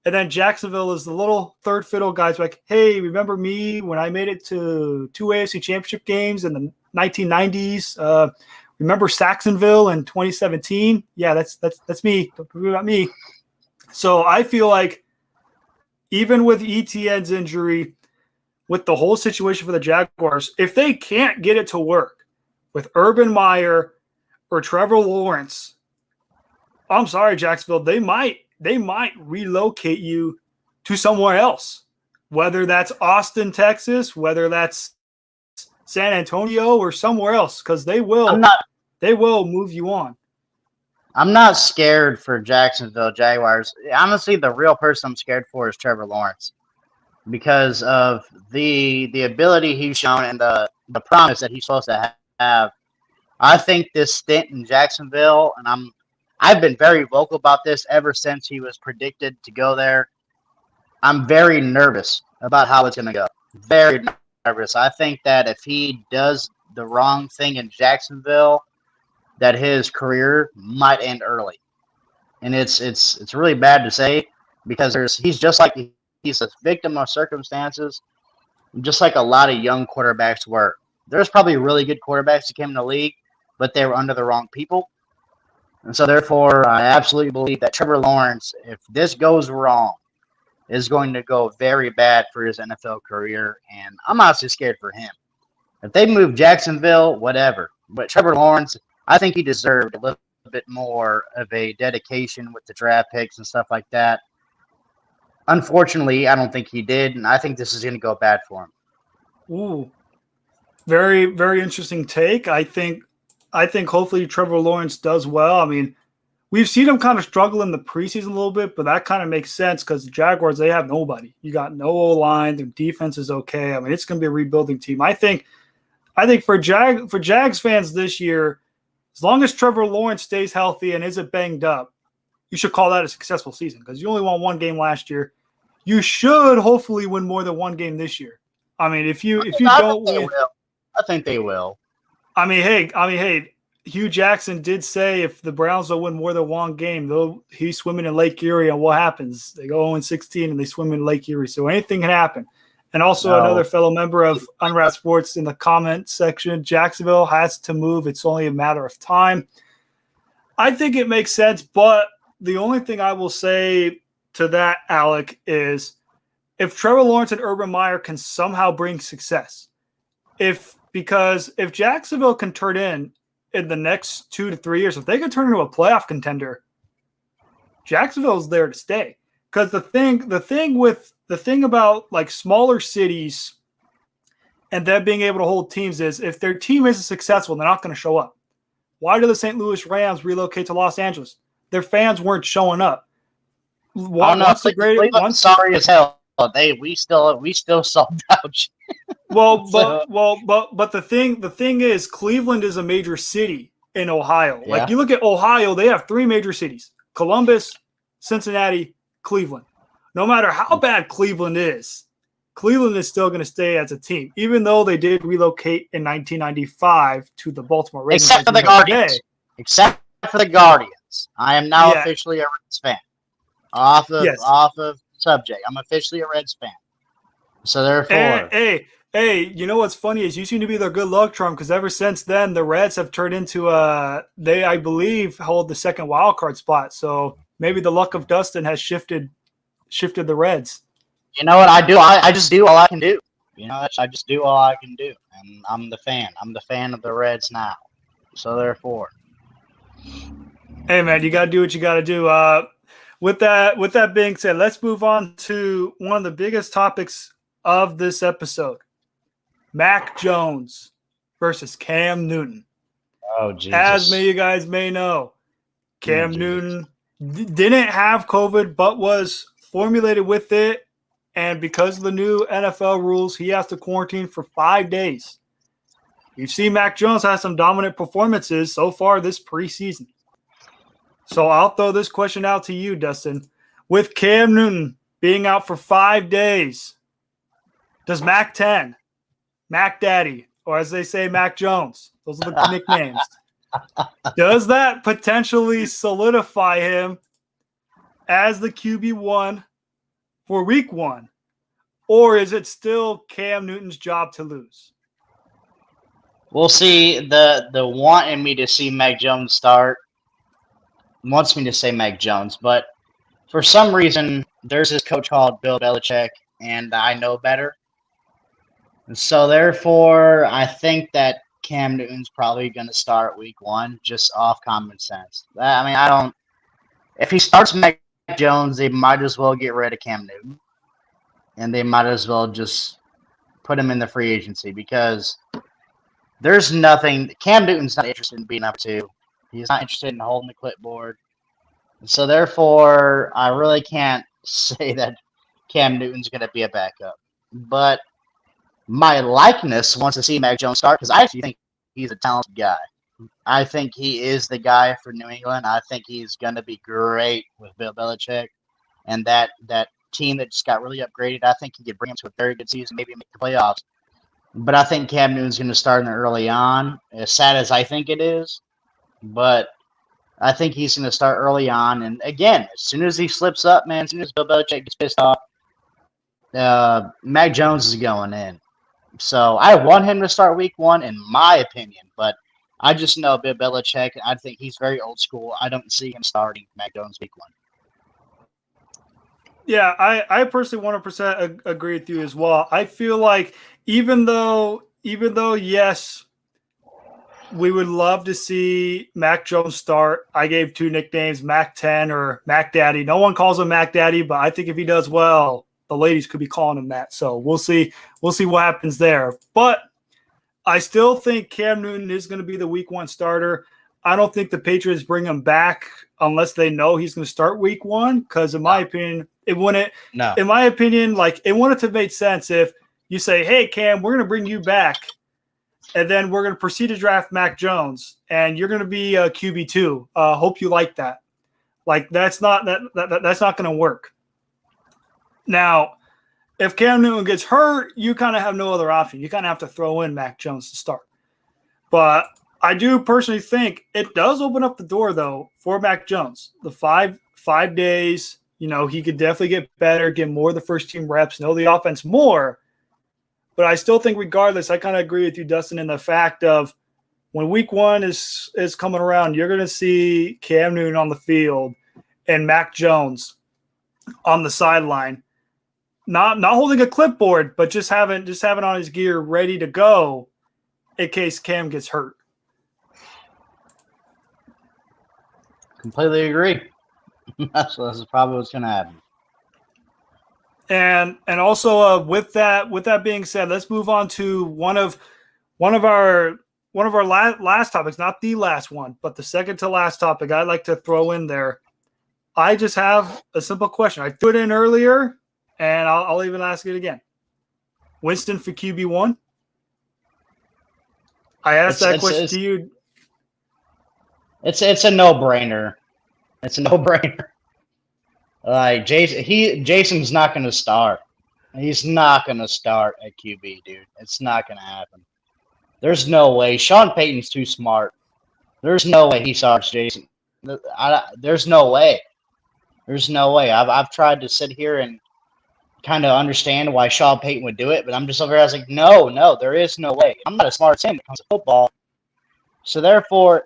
[SPEAKER 1] And then Jacksonville is the little third fiddle guys like, hey, remember me when I made it to 2 AFC championship games in the 1990s? Remember Saxonville in 2017? Yeah, that's me. Don't forget about me. So I feel like even with ETN's injury, with the whole situation for the Jaguars, if they can't get it to work with Urban Meyer or Trevor Lawrence, I'm sorry, Jacksonville, they might relocate you to somewhere else, whether that's Austin, Texas, whether that's San Antonio or somewhere else, because they will move you on.
[SPEAKER 2] I'm not scared for Jacksonville Jaguars. Honestly, the real person I'm scared for is Trevor Lawrence, because of the ability he's shown and the promise that he's supposed to have. I think this stint in Jacksonville, and I've been very vocal about this ever since he was predicted to go there. I'm very nervous about how it's going to go. Very nervous. I think that if he does the wrong thing in Jacksonville, that his career might end early. And it's really bad to say, because he's a victim of circumstances, just like a lot of young quarterbacks were. There's probably really good quarterbacks that came in the league, but they were under the wrong people. And so, therefore, I absolutely believe that Trevor Lawrence, if this goes wrong, is going to go very bad for his NFL career. And I'm honestly scared for him. If they move Jacksonville, whatever. But Trevor Lawrence, I think he deserved a little bit more of a dedication with the draft picks and stuff like that. Unfortunately, I don't think he did, and I think this is going to go bad for him.
[SPEAKER 1] Ooh, very, very interesting take. I think hopefully Trevor Lawrence does well. I mean, we've seen him kind of struggle in the preseason a little bit, but that kind of makes sense because the Jaguars, they have nobody. You got no O-line. Their defense is okay. I mean, it's going to be a rebuilding team. I think for Jags fans this year, as long as Trevor Lawrence stays healthy and isn't banged up, you should call that a successful season, because you only won 1 game last year. You should hopefully win more than 1 game this year. I mean, if you don't win,
[SPEAKER 2] I think they will.
[SPEAKER 1] I mean, hey, Hugh Jackson did say if the Browns don't win more than 1 game, he's swimming in Lake Erie, and what happens? They go 0-16 and they swim in Lake Erie. So anything can happen. And also another fellow member of Unwrapped Sports in the comment section, Jacksonville has to move. It's only a matter of time. I think it makes sense, but the only thing I will say to that, Alec, is if Trevor Lawrence and Urban Meyer can somehow bring success, because if Jacksonville can turn in the next 2 to 3 years, if they can turn into a playoff contender, Jacksonville's there to stay. Because the thing about like smaller cities and them being able to hold teams is if their team isn't successful, they're not going to show up. Why did the St. Louis Rams relocate to Los Angeles? Their fans weren't showing up.
[SPEAKER 2] I don't know.
[SPEAKER 1] Once the great,
[SPEAKER 2] Cleveland's sorry as hell. We still sold out.
[SPEAKER 1] well, but the thing is, Cleveland is a major city in Ohio.
[SPEAKER 2] Yeah.
[SPEAKER 1] Like you look at Ohio, they have 3 major cities: Columbus, Cincinnati, Cleveland. No matter how bad Cleveland is still going to stay as a team, even though they did relocate in 1995 to the Baltimore Ravens.
[SPEAKER 2] Except for the Guardians. Except for the Guardians. I am now officially a Reds fan. Off of subject. I'm officially a Reds fan. So therefore,
[SPEAKER 1] hey, you know what's funny is you seem to be their good luck charm, because ever since then the Reds have turned into they, I believe, hold the second wild card spot. So maybe the luck of Dustin has shifted the Reds.
[SPEAKER 2] You know what I do? I just do all I can do. You know, I just do all I can do, and I'm the fan. I'm the fan of the Reds now. So therefore,
[SPEAKER 1] hey man, you gotta do what you gotta do. With that being said, let's move on to one of the biggest topics of this episode: Mac Jones versus Cam Newton.
[SPEAKER 2] Oh, Jesus.
[SPEAKER 1] As you guys may know, Cam Newton didn't have COVID, but was formulated with it. And because of the new NFL rules, he has to quarantine for 5 days. You've seen Mac Jones have some dominant performances so far this preseason. So I'll throw this question out to you, Dustin. With Cam Newton being out for 5 days, does Mac 10, Mac Daddy, or as they say, Mac Jones, those are the nicknames, does that potentially solidify him as the QB1 for week 1? Or is it still Cam Newton's job to lose?
[SPEAKER 2] We'll see. The wanting me to see Mac Jones start wants me to say Mac Jones, but for some reason, there's this coach called Bill Belichick, and I know better. And so therefore, I think that Cam Newton's probably going to start week 1 just off common sense. I mean, I don't. If he starts Mac Jones, they might as well get rid of Cam Newton, and they might as well just put him in the free agency, because there's nothing. Cam Newton's not interested in being number 2. He's not interested in holding the clipboard. And so therefore, I really can't say that Cam Newton's going to be a backup. But my likeness wants to see Mac Jones start, because I actually think he's a talented guy. I think he is the guy for New England. I think he's going to be great with Bill Belichick and that team that just got really upgraded. I think he could bring him to a very good season, maybe make the playoffs. But I think Cam Newton's going to start in early on, as sad as I think it is. But I think he's going to start early on. And again, as soon as he slips up, man, as soon as Bill Belichick gets pissed off, Mac Jones is going in. So I want him to start week 1, in my opinion. But I just know Bill Belichick. I think he's very old school. I don't see him starting Mac Jones week 1.
[SPEAKER 1] Yeah, I personally 100% agree with you as well. I feel like even though yes, we would love to see Mac Jones start. I gave 2 nicknames, Mac 10 or Mac Daddy. No one calls him Mac Daddy, but I think if he does well, the ladies could be calling him that. So we'll see what happens there. But I still think Cam Newton is going to be the week 1 starter. I don't think the Patriots bring him back unless they know he's going to start week 1, because in my opinion, it wouldn't. No. In my opinion, like, it wouldn't have made sense if you say, "Hey Cam, we're going to bring you back, and then we're going to proceed to draft Mac Jones, and you're going to be a QB2. Hope you like that." Like, that's not going to work. Now, if Cam Newton gets hurt, you kind of have no other option. You kind of have to throw in Mac Jones to start. But I do personally think it does open up the door, though, for Mac Jones. The five days, he could definitely get better, get more of the first team reps, know the offense more. But I still think, regardless, I kind of agree with you, Dustin, in the fact of when week 1 is coming around, you're going to see Cam Newton on the field and Mac Jones on the sideline. Not holding a clipboard, but just having on his gear ready to go in case Cam gets hurt.
[SPEAKER 2] Completely agree. That's probably what's going to happen.
[SPEAKER 1] And also with that being said, let's move on to one of our one of our last topics, not the last one, but the second to last topic I'd like to throw in there. I just have a simple question. I threw it in earlier, and I'll even ask it again. Winston for QB1? I asked that question to you.
[SPEAKER 2] It's a no-brainer. It's a no-brainer. Like Jason's not going to start. He's not going to start at QB, dude. It's not going to happen. There's no way. Sean Payton's too smart. There's no way he starts Jason. There's no way. There's no way. I've tried to sit here and kind of understand why Sean Payton would do it, but I'm just over here. I was like, no, there is no way. I'm not as smart as him when it comes to football. So therefore,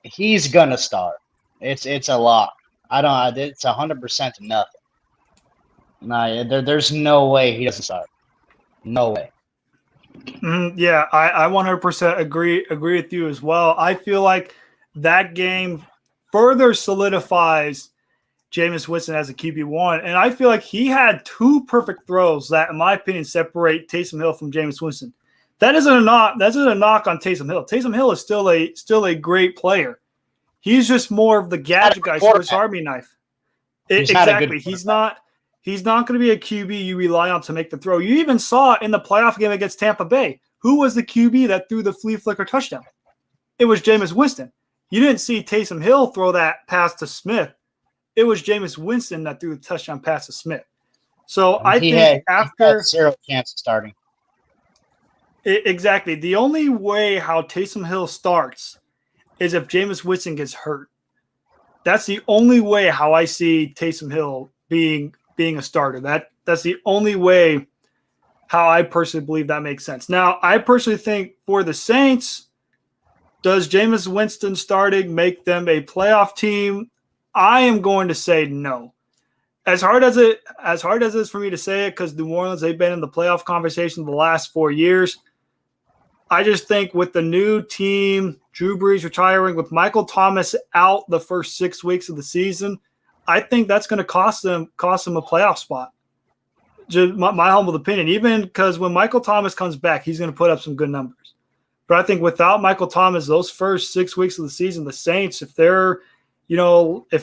[SPEAKER 2] he's gonna start. It's a lock. It's 100% to nothing. No, there's no way he doesn't start. No way.
[SPEAKER 1] Yeah, I 100% agree with you as well. I feel like that game further solidifies Jameis Winston as a QB1, and I feel like he had two perfect throws that, in my opinion, separate Taysom Hill from Jameis Winston. That isn't a knock. That's not a knock on Taysom Hill. Taysom Hill is still a great player. He's just more of the gadget guy, Swiss Army knife. Exactly. He's not going to be a QB you rely on to make the throw. You even saw in the playoff game against Tampa Bay, who was the QB that threw the flea flicker touchdown? It was Jameis Winston. You didn't see Taysom Hill throw that pass to Smith. It was Jameis Winston that threw the touchdown pass to Smith. So he had
[SPEAKER 2] zero chance of starting.
[SPEAKER 1] Exactly. The only way how Taysom Hill starts is if Jameis Winston gets hurt. That's the only way how I see Taysom Hill being a starter. That's the only way how I personally believe that makes sense. Now, I personally think for the Saints, does Jameis Winston starting make them a playoff team? I am going to say no. As hard as it is for me to say it, because New Orleans, they've been in the playoff conversation the last 4 years. I just think with the new team, Drew Brees retiring, with Michael Thomas out the first 6 weeks of the season, I think that's going to cost them a playoff spot. Just my humble opinion, even because when Michael Thomas comes back, he's going to put up some good numbers. But I think without Michael Thomas, those first 6 weeks of the season, the Saints, if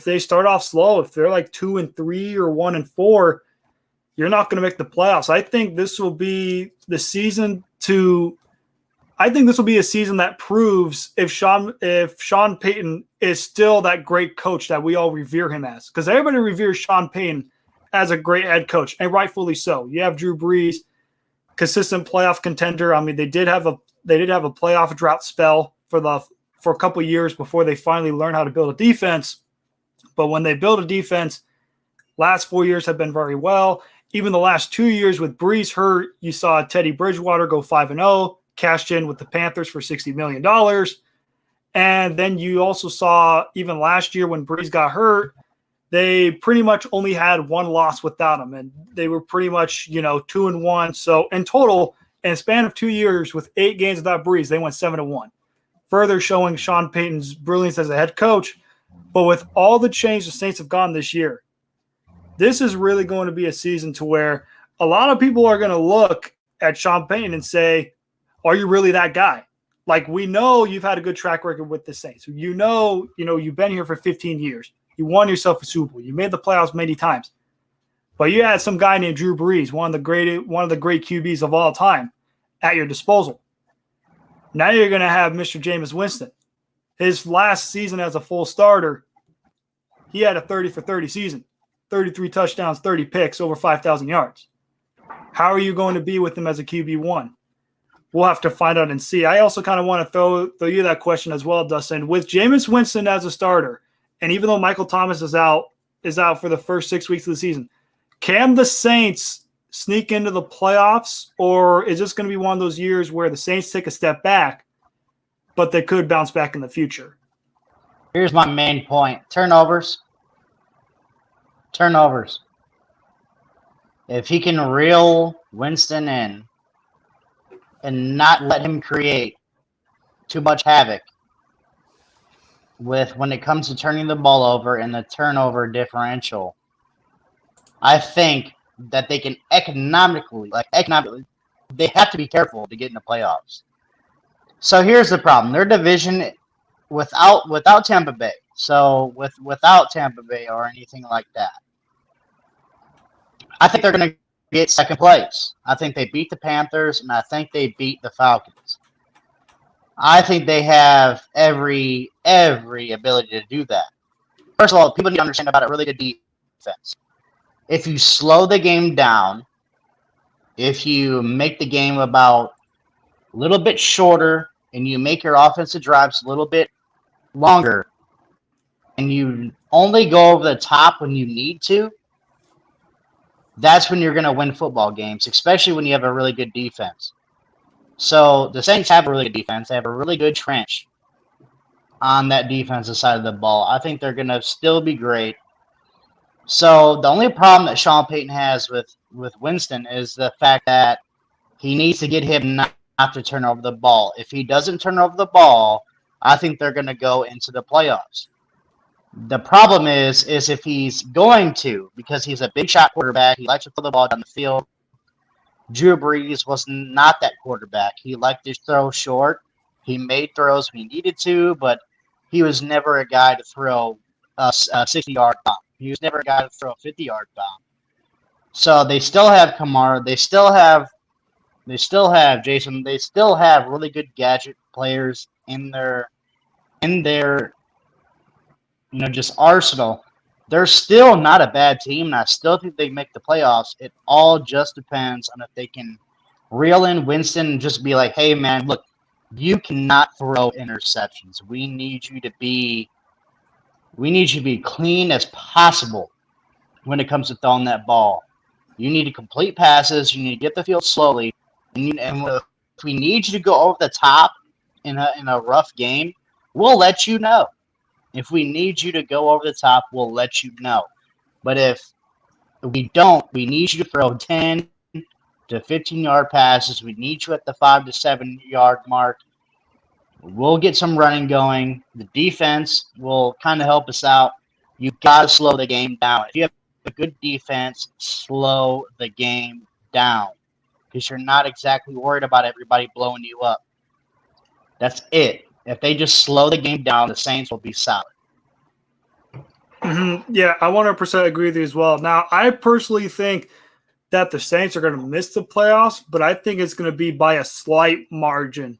[SPEAKER 1] they start off slow, if they're like 2-3 or 1-4, you're not going to make the playoffs. I think this will be the season a season that proves if Sean Payton is still that great coach that we all revere him as. Because everybody reveres Sean Payton as a great head coach, and rightfully so. You have Drew Brees, consistent playoff contender. I mean, they did have a playoff drought spell for a couple of years before they finally learned how to build a defense. But when they build a defense, last 4 years have been very well. Even the last 2 years with Brees hurt, you saw Teddy Bridgewater go 5-0. Cashed in with the Panthers for $60 million. And then you also saw even last year when Brees got hurt, they pretty much only had one loss without him. And they were pretty much, 2-1. So in total, in a span of 2 years with 8 games without Brees, they went 7-1. Further showing Sean Payton's brilliance as a head coach. But with all the change the Saints have gone this year, this is really going to be a season to where a lot of people are going to look at Sean Payton and say, are you really that guy? Like, we know you've had a good track record with the Saints. You've been here for 15 years. You won yourself a Super Bowl. You made the playoffs many times. But you had some guy named Drew Brees, one of the great QBs of all time, at your disposal. Now you're going to have Mr. Jameis Winston. His last season as a full starter, he had a 30-for-30 season. 33 touchdowns, 30 picks, over 5,000 yards. How are you going to be with him as a QB1? We'll have to find out and see. I also kind of want to throw you that question as well, Dustin. With Jameis Winston as a starter, and even though Michael Thomas is out for the first 6 weeks of the season, can the Saints sneak into the playoffs, or is this going to be one of those years where the Saints take a step back, but they could bounce back in the future?
[SPEAKER 2] Here's my main point. Turnovers. If he can reel Winston in and not let him create too much havoc when it comes to turning the ball over and the turnover differential, I think that they can economically, they have to be careful to get in the playoffs. So here's the problem: their division without Tampa Bay. So without Tampa Bay or anything like that, I think they're going to get second place. I think they beat the Panthers, and I think they beat the Falcons. I think they have every ability to do that. First of all, people need to understand about a really good defense. If you slow the game down, if you make the game about a little bit shorter, and you make your offensive drives a little bit longer, and you only go over the top when you need to, that's when you're going to win football games, especially when you have a really good defense. So the Saints have a really good defense. They have a really good trench on that defensive side of the ball. I think they're going to still be great. So the only problem that Sean Payton has with Winston is the fact that he needs to get him not to turn over the ball. If he doesn't turn over the ball, I think they're going to go into the playoffs. The problem is if he's going to, because he's a big shot quarterback, he likes to throw the ball down the field. Drew Brees was not that quarterback. He liked to throw short. He made throws when he needed to, but he was never a guy to throw a 60-yard bomb. He was never a guy to throw a 50-yard bomb. So they still have Kamara. They still have Jason. They still have really good gadget players in their just arsenal. They're still not a bad team, and I still think they make the playoffs. It all just depends on if they can reel in Winston and just be like, hey, man, look, you cannot throw interceptions. We need you to be clean as possible when it comes to throwing that ball. You need to complete passes. You need to get the field slowly. And if we need you to go over the top in a rough game, we'll let you know. If we need you to go over the top, we'll let you know. But if we don't, we need you to throw 10 to 15-yard passes. We need you at the 5 to 7-yard mark. We'll get some running going. The defense will kind of help us out. You've got to slow the game down. If you have a good defense, slow the game down, because you're not exactly worried about everybody blowing you up. That's it. If they just slow the game down, the Saints will be solid.
[SPEAKER 1] Mm-hmm. Yeah, I 100% agree with you as well. Now, I personally think that the Saints are going to miss the playoffs, but I think it's going to be by a slight margin.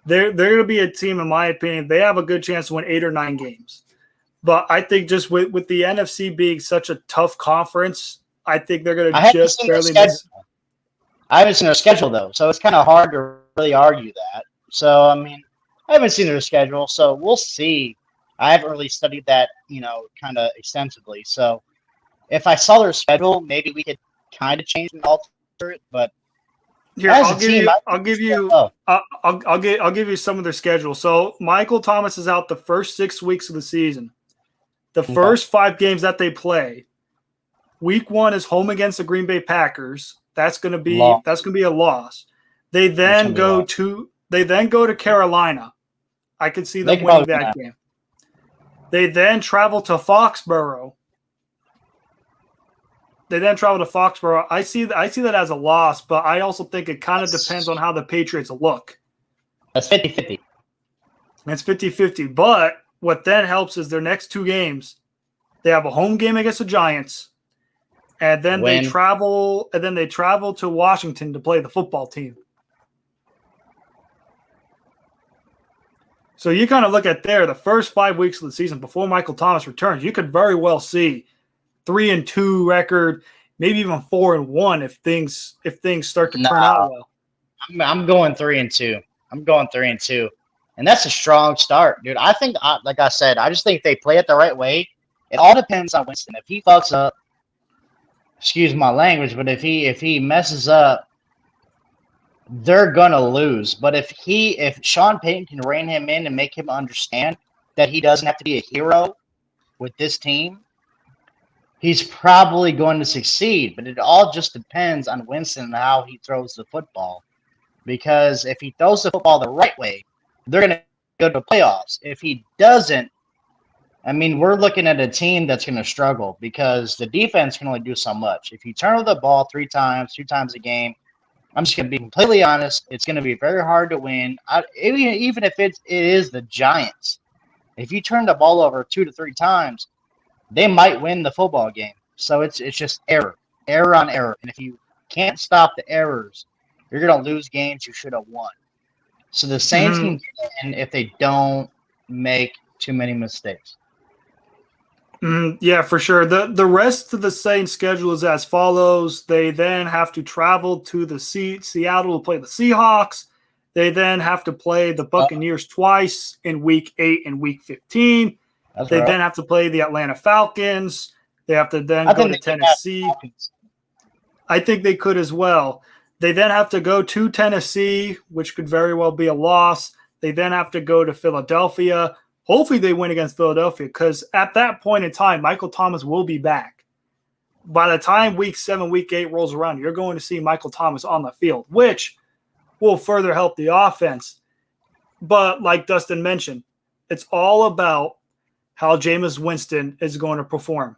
[SPEAKER 1] They're going to be a team, in my opinion, they have a good chance to win 8 or 9 games. But I think just with the NFC being such a tough conference, I think they're going to just barely miss.
[SPEAKER 2] I haven't seen their schedule, though, so it's kind of hard to really argue that. So, I mean, I haven't seen their schedule, so we'll see. I haven't really studied that, kind of extensively. So if I saw their schedule, maybe we could kind of change and alter it. But
[SPEAKER 1] here, I'll give you some of their schedule. So Michael Thomas is out the first 6 weeks of the season. The first 5 games that they play, week 1 is home against the Green Bay Packers. That's going to be a loss. They then go to Carolina. I could see them winning that game. They then travel to Foxborough. I see that as a loss, but I also think it kind of depends on how the Patriots look.
[SPEAKER 2] That's 50-50.
[SPEAKER 1] It's 50-50. But what then helps is their next 2 games, they have a home game against the Giants, and then they travel to Washington to play the football team. So you kind of look at the first 5 weeks of the season before Michael Thomas returns, you could very well see 3-2 record, maybe even 4-1 if things start to turn out well.
[SPEAKER 2] I'm going 3-2. And that's a strong start, dude. I think, like I said, I just think they play it the right way. It all depends on Winston. If he fucks up, excuse my language, but if he messes up, they're gonna lose. But if Sean Payton can rein him in and make him understand that he doesn't have to be a hero with this team, he's probably going to succeed. But it all just depends on Winston and how he throws the football. Because if he throws the football the right way, they're going to go to the playoffs. If he doesn't, I mean, we're looking at a team that's going to struggle because the defense can only do so much. If you turn over the ball 3 times a game, I'm just going to be completely honest. It's going to be very hard to win. Even if it is the Giants, if you turn the ball over 2 to 3 times, they might win the football game. So it's just error on error. And if you can't stop the errors, you're going to lose games you should have won. So the Saints can get in if they don't make too many mistakes.
[SPEAKER 1] Yeah, for sure. The rest of the Saints schedule is as follows. They then have to travel to Seattle to play the Seahawks. They then have to play the Buccaneers twice in Week 8 and Week 15. They then have to play the Atlanta Falcons. They have to then go to Tennessee. I think they could as well. They then have to go to Tennessee, which could very well be a loss. They then have to go to Philadelphia. Hopefully they win against Philadelphia because at that point in time, Michael Thomas will be back. By the time Week 7, Week 8 rolls around, you're going to see Michael Thomas on the field, which will further help the offense. But like Dustin mentioned, it's all about how Jameis Winston is going to perform.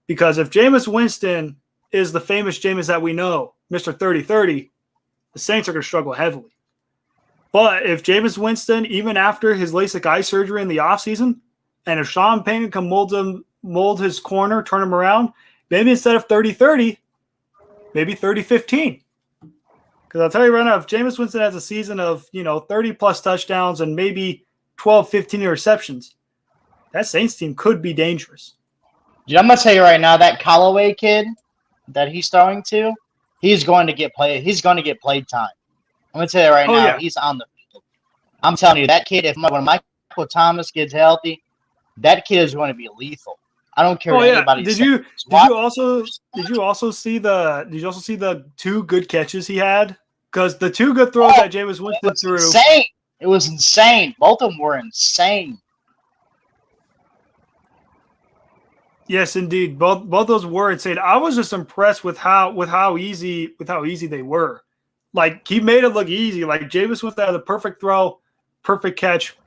[SPEAKER 1] Because if Jameis Winston is the famous Jameis that we know, Mr. 30-30, the Saints are going to struggle heavily. But if Jameis Winston, even after his LASIK eye surgery in the offseason, and if Sean Payton can mold his corner, turn him around, maybe instead of 30-30, maybe 30-15. Because I'll tell you right now, if Jameis Winston has a season of 30-plus touchdowns and maybe 12, 15 interceptions, that Saints team could be dangerous.
[SPEAKER 2] Dude, I'm going to tell you right now, that Callaway kid that he's throwing to, he's going to get played. He's going to get played time. I'm going to tell you right now, He's on the field. I'm telling you, that kid, when Michael Thomas gets healthy, that kid is going to be lethal. I don't care what anybody says. Did you
[SPEAKER 1] also see the 2 good catches he had? Because the 2 good throws that Jameis Winston threw.
[SPEAKER 2] Insane. It was insane. Both of them were insane.
[SPEAKER 1] Yes, indeed. Both those were insane. I was just impressed with how easy they were. Like, he made it look easy. Like, Jameis Winston had the perfect throw, perfect catch,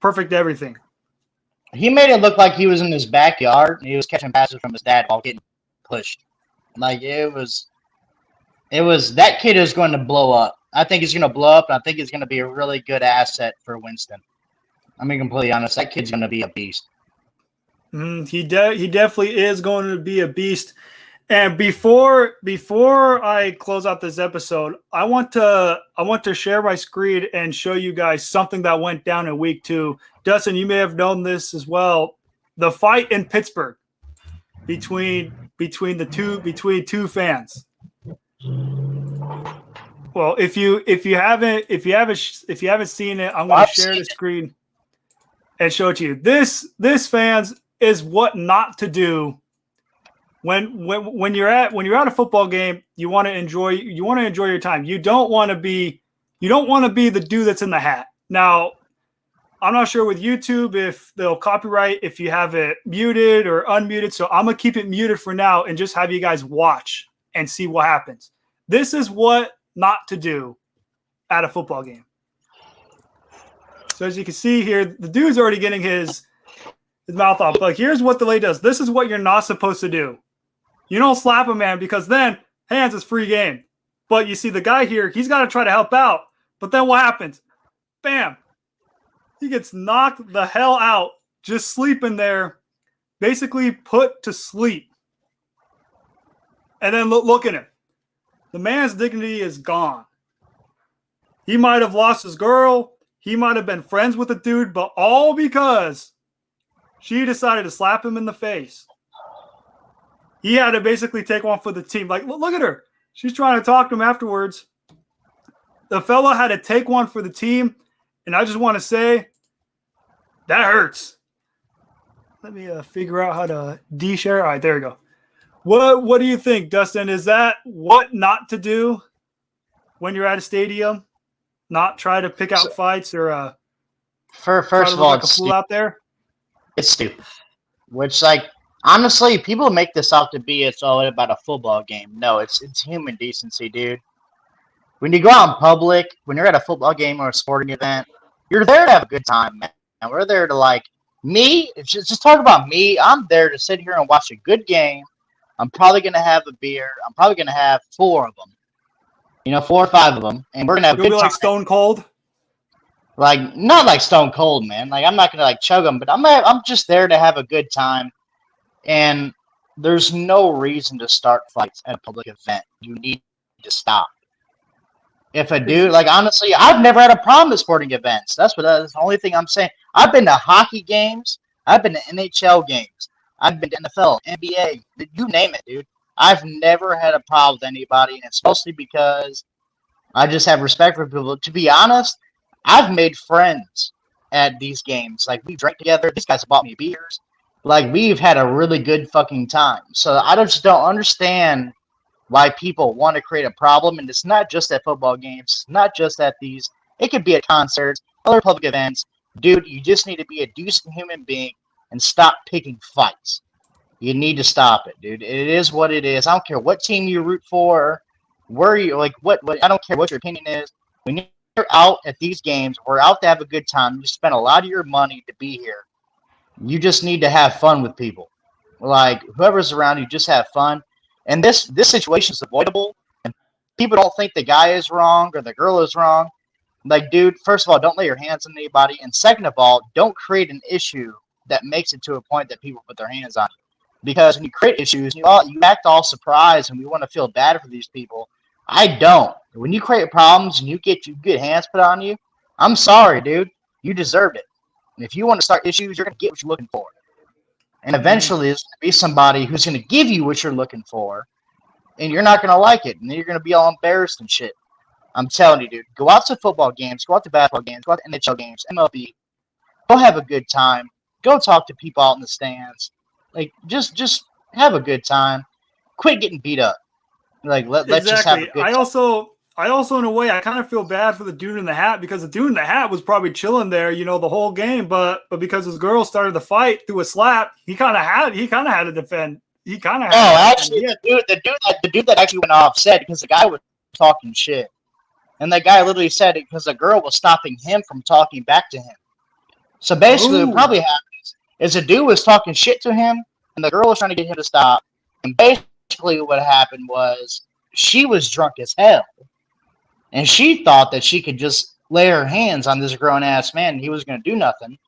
[SPEAKER 1] perfect everything.
[SPEAKER 2] He made it look like he was in his backyard and he was catching passes from his dad while getting pushed. Like, it was that kid is going to blow up. I think he's going to blow up, and I think he's going to be a really good asset for Winston. I'm being completely honest. That kid's going to be a beast.
[SPEAKER 1] He definitely is going to be a beast. And before I close out this episode, I want to share my screen and show you guys something that went down in Week 2. Dustin, you may have known this as well. The fight in Pittsburgh between two fans. Well, if you haven't seen it, I'm going to share the screen and show it to you. This fans is what not to do when you're at a football game. You want to enjoy your time. You don't want to be the dude that's in the hat. Now, I'm not sure with YouTube if they'll copyright if you have it muted or unmuted, so I'm gonna keep it muted for now and just have you guys watch and see what happens. This is what not to do at a football game. So as you can see here, the dude's already getting his mouth off. But here's what the lady does. This is what you're not supposed to do. You don't slap a man because then hands is free game. But you see the guy here, he's got to try to help out. But then what happens? Bam. He gets knocked the hell out, just sleeping there, basically put to sleep. And then look at him. The man's dignity is gone. He might have lost his girl. He might have been friends with the dude, but all because she decided to slap him in the face. He had to basically take one for the team. Like, look at her. She's trying to talk to him afterwards. The fella had to take one for the team, and I just want to say, that hurts. Let me figure out how to de-share. All right, there we go. What do you think, Dustin? Is that what not to do when you're at a stadium? Not try to pick out fights or
[SPEAKER 2] first of all,
[SPEAKER 1] like a fool out there?
[SPEAKER 2] It's stupid. Which, like, honestly, people make this out to be it's all about a football game. No, it's human decency, dude. When you go out in public, when you're at a football game or a sporting event, you're there to have a good time, man. And we're there to, like, me, just talk about me. I'm there to sit here and watch a good game. I'm probably going to have a beer. I'm probably going to have 4 of them. 4 or 5 of them, and we're gonna have a
[SPEAKER 1] You'll
[SPEAKER 2] good
[SPEAKER 1] be
[SPEAKER 2] time.
[SPEAKER 1] like Stone Cold.
[SPEAKER 2] Like, not like Stone Cold, man. Like, I'm not gonna like chug them, but I'm just there to have a good time. And there's no reason to start fights at a public event. You need to stop. If a dude, like, honestly, I've never had a problem at sporting events. That's the only thing I'm saying. I've been to hockey games. I've been to NHL games. I've been to NFL, NBA. You name it, dude. I've never had a problem with anybody, and it's mostly because I just have respect for people. To be honest, I've made friends at these games. Like, we drank together. These guys have bought me beers. Like, we've had a really good fucking time. So I just don't understand why people want to create a problem. And it's not just at football games. It's not just at these. It could be at concerts, other public events. Dude, you just need to be a decent human being and stop picking fights. You need to stop it, dude. It is what it is. I don't care what team you root for, where you like what I don't care what your opinion is. When you're out at these games, we're out to have a good time. You spend a lot of your money to be here. You just need to have fun with people. Like, whoever's around you, just have fun. And this situation is avoidable. And people don't think the guy is wrong or the girl is wrong. Like, dude, first of all, don't lay your hands on anybody. And second of all, don't create an issue that makes it to a point that people put their hands on you. Because when you create issues, you act all surprised, and we want to feel bad for these people. I don't. When you create problems and you get hands put on you, I'm sorry, dude. You deserved it. And if you want to start issues, you're going to get what you're looking for. And eventually, there's going to be somebody who's going to give you what you're looking for, and you're not going to like it, and then you're going to be all embarrassed and shit. I'm telling you, dude. Go out to football games. Go out to basketball games. Go out to NHL games, MLB. Go have a good time. Go talk to people out in the stands. Like, just have a good time. Quit getting beat up. Like, let's just have a good time.
[SPEAKER 1] I also, in a way, I kind of feel bad for the dude in the hat, because the dude in the hat was probably chilling there, the whole game. But because his girl started the fight through a slap, he kind of had to defend. He kind of had.
[SPEAKER 2] No, actually, the dude that actually went off said because the guy was talking shit, and the guy literally said it because the girl was stopping him from talking back to him. So basically, what probably happens is the dude was talking shit to him, and the girl was trying to get him to stop. And basically, what happened was she was drunk as hell. And she thought that she could just lay her hands on this grown-ass man and he was going to do nothing.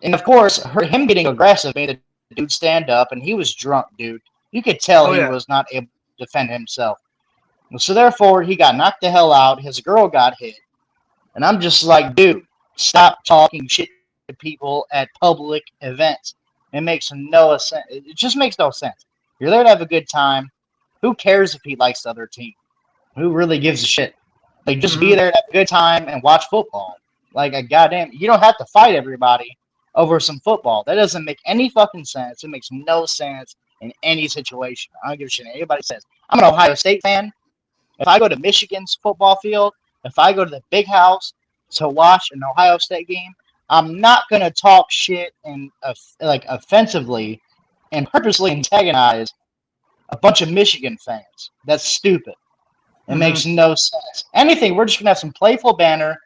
[SPEAKER 2] And, of course, him getting aggressive made the dude stand up, and he was drunk, dude. You could tell he was not able to defend himself. So, therefore, he got knocked the hell out. His girl got hit. And I'm just like, dude, stop talking shit to people at public events. It makes no sense. It just makes no sense. You're there to have a good time. Who cares if he likes the other team? Who really gives a shit? Like, just be there to have a good time and watch football. Like, a goddamn, you don't have to fight everybody over some football. That doesn't make any fucking sense. It makes no sense in any situation. I don't give a shit what anybody says. I'm an Ohio State fan. If I go to Michigan's football field, if I go to the big house to watch an Ohio State game, I'm not going to talk shit and offensively and purposely antagonize a bunch of Michigan fans. That's stupid. It makes no sense. Anything, we're just going to have some playful banter,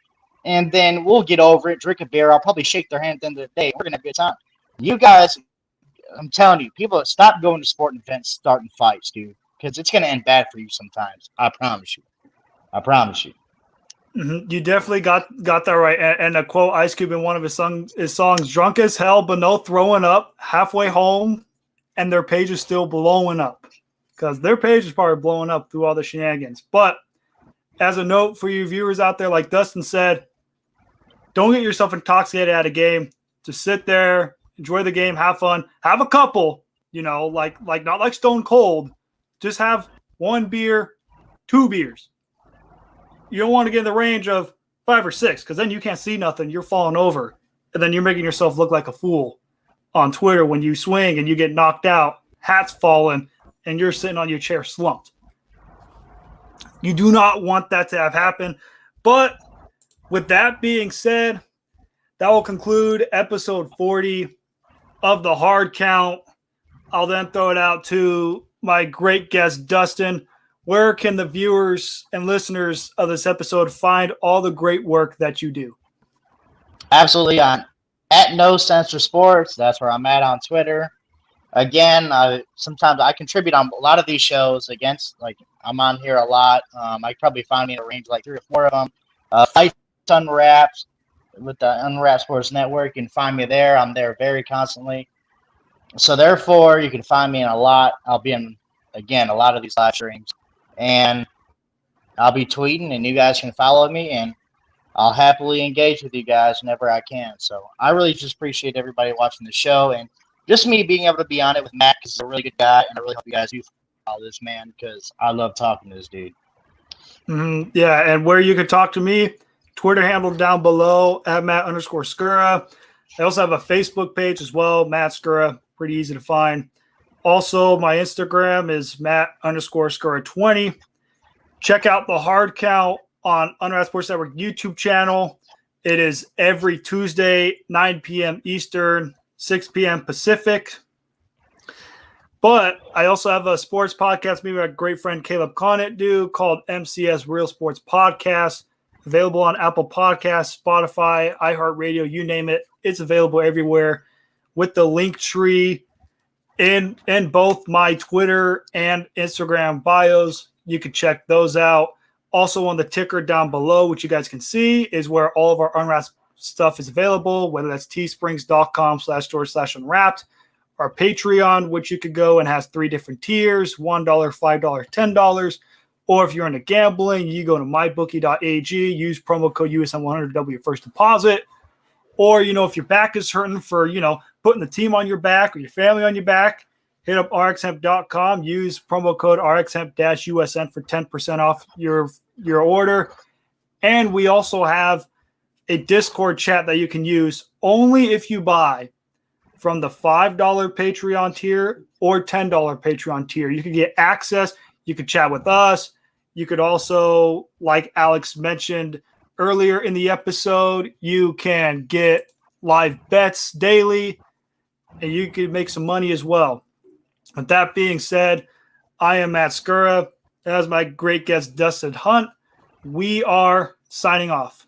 [SPEAKER 2] and then we'll get over it, drink a beer. I'll probably shake their hand at the end of the day. We're going to have a good time. You guys, I'm telling you, people stop going to sporting events, starting fights, dude, because it's going to end bad for you sometimes. I promise you. I promise you.
[SPEAKER 1] You definitely got that right. And a quote Ice Cube in one of his songs, drunk as hell, but no throwing up, halfway home, and their page is still blowing up. Because their page is probably blowing up through all the shenanigans. But as a note for you viewers out there, like Dustin said, don't get yourself intoxicated at a game. Just sit there, enjoy the game, have fun, have a couple, like not like Stone Cold. Just have 1 beer, 2 beers. You don't want to get in the range of 5 or 6, because then you can't see nothing. You're falling over. And then you're making yourself look like a fool on Twitter when you swing and you get knocked out, hat's falling, and you're sitting on your chair slumped. You do not want that to have happened. But with that being said, that will conclude episode 40 of the Hard Count. I'll then throw it out to my great guest, Dustin. Where can the viewers and listeners of this episode find all the great work that you do?
[SPEAKER 2] Absolutely. On @NoCensor Sports. That's where I'm at on Twitter. Again, sometimes I contribute on a lot of these shows. I'm on here a lot. I probably find me in a range of like 3 or 4 of them. Fights Unwrapped with the Unwrapped Sports Network. You can find me there. I'm there very constantly. So therefore, you can find me in a lot. I'll be in, again, a lot of these live streams. And I'll be tweeting, and you guys can follow me, and I'll happily engage with you guys whenever I can. So I really just appreciate everybody watching the show, and just me being able to be on it with Matt, because he's a really good guy, and I really hope you guys do follow this man, because I love talking to this dude.
[SPEAKER 1] Yeah, and where you can talk to me, Twitter handle down below at Matt_Skura. I also have a Facebook page as well, Matt Skura, pretty easy to find. Also, my Instagram is Matt_Skura20. Check out the Hard Count on Unwrapped Sports Network YouTube channel. It is every Tuesday, 9 p.m. Eastern, 6 p.m. Pacific. But I also have a sports podcast me with my great friend Caleb Conant do called MCS Real Sports Podcast. Available on Apple Podcasts, Spotify, iHeartRadio, you name it. It's available everywhere with the link tree in both my Twitter and Instagram bios. You can check those out. Also on the ticker down below, which you guys can see, is where all of our Unwrapped stuff is available, whether that's teesprings.com/store/unwrapped, our Patreon, which you could go and has 3 different tiers, $1, $5, $10. Or if you're into gambling, you go to mybookie.ag, use promo code USM100 to double your first deposit. Or, if your back is hurting for, putting the team on your back or your family on your back, hit up rxhemp.com, use promo code rxhemp-USN for 10% off your order. And we also have a Discord chat that you can use only if you buy from the $5 Patreon tier or $10 Patreon tier. You can get access. You can chat with us. You could also, like Alex mentioned earlier in the episode, you can get live bets daily, and you can make some money as well. With that being said, I am Matt Skura. As my great guest, Dustin Hunt, we are signing off.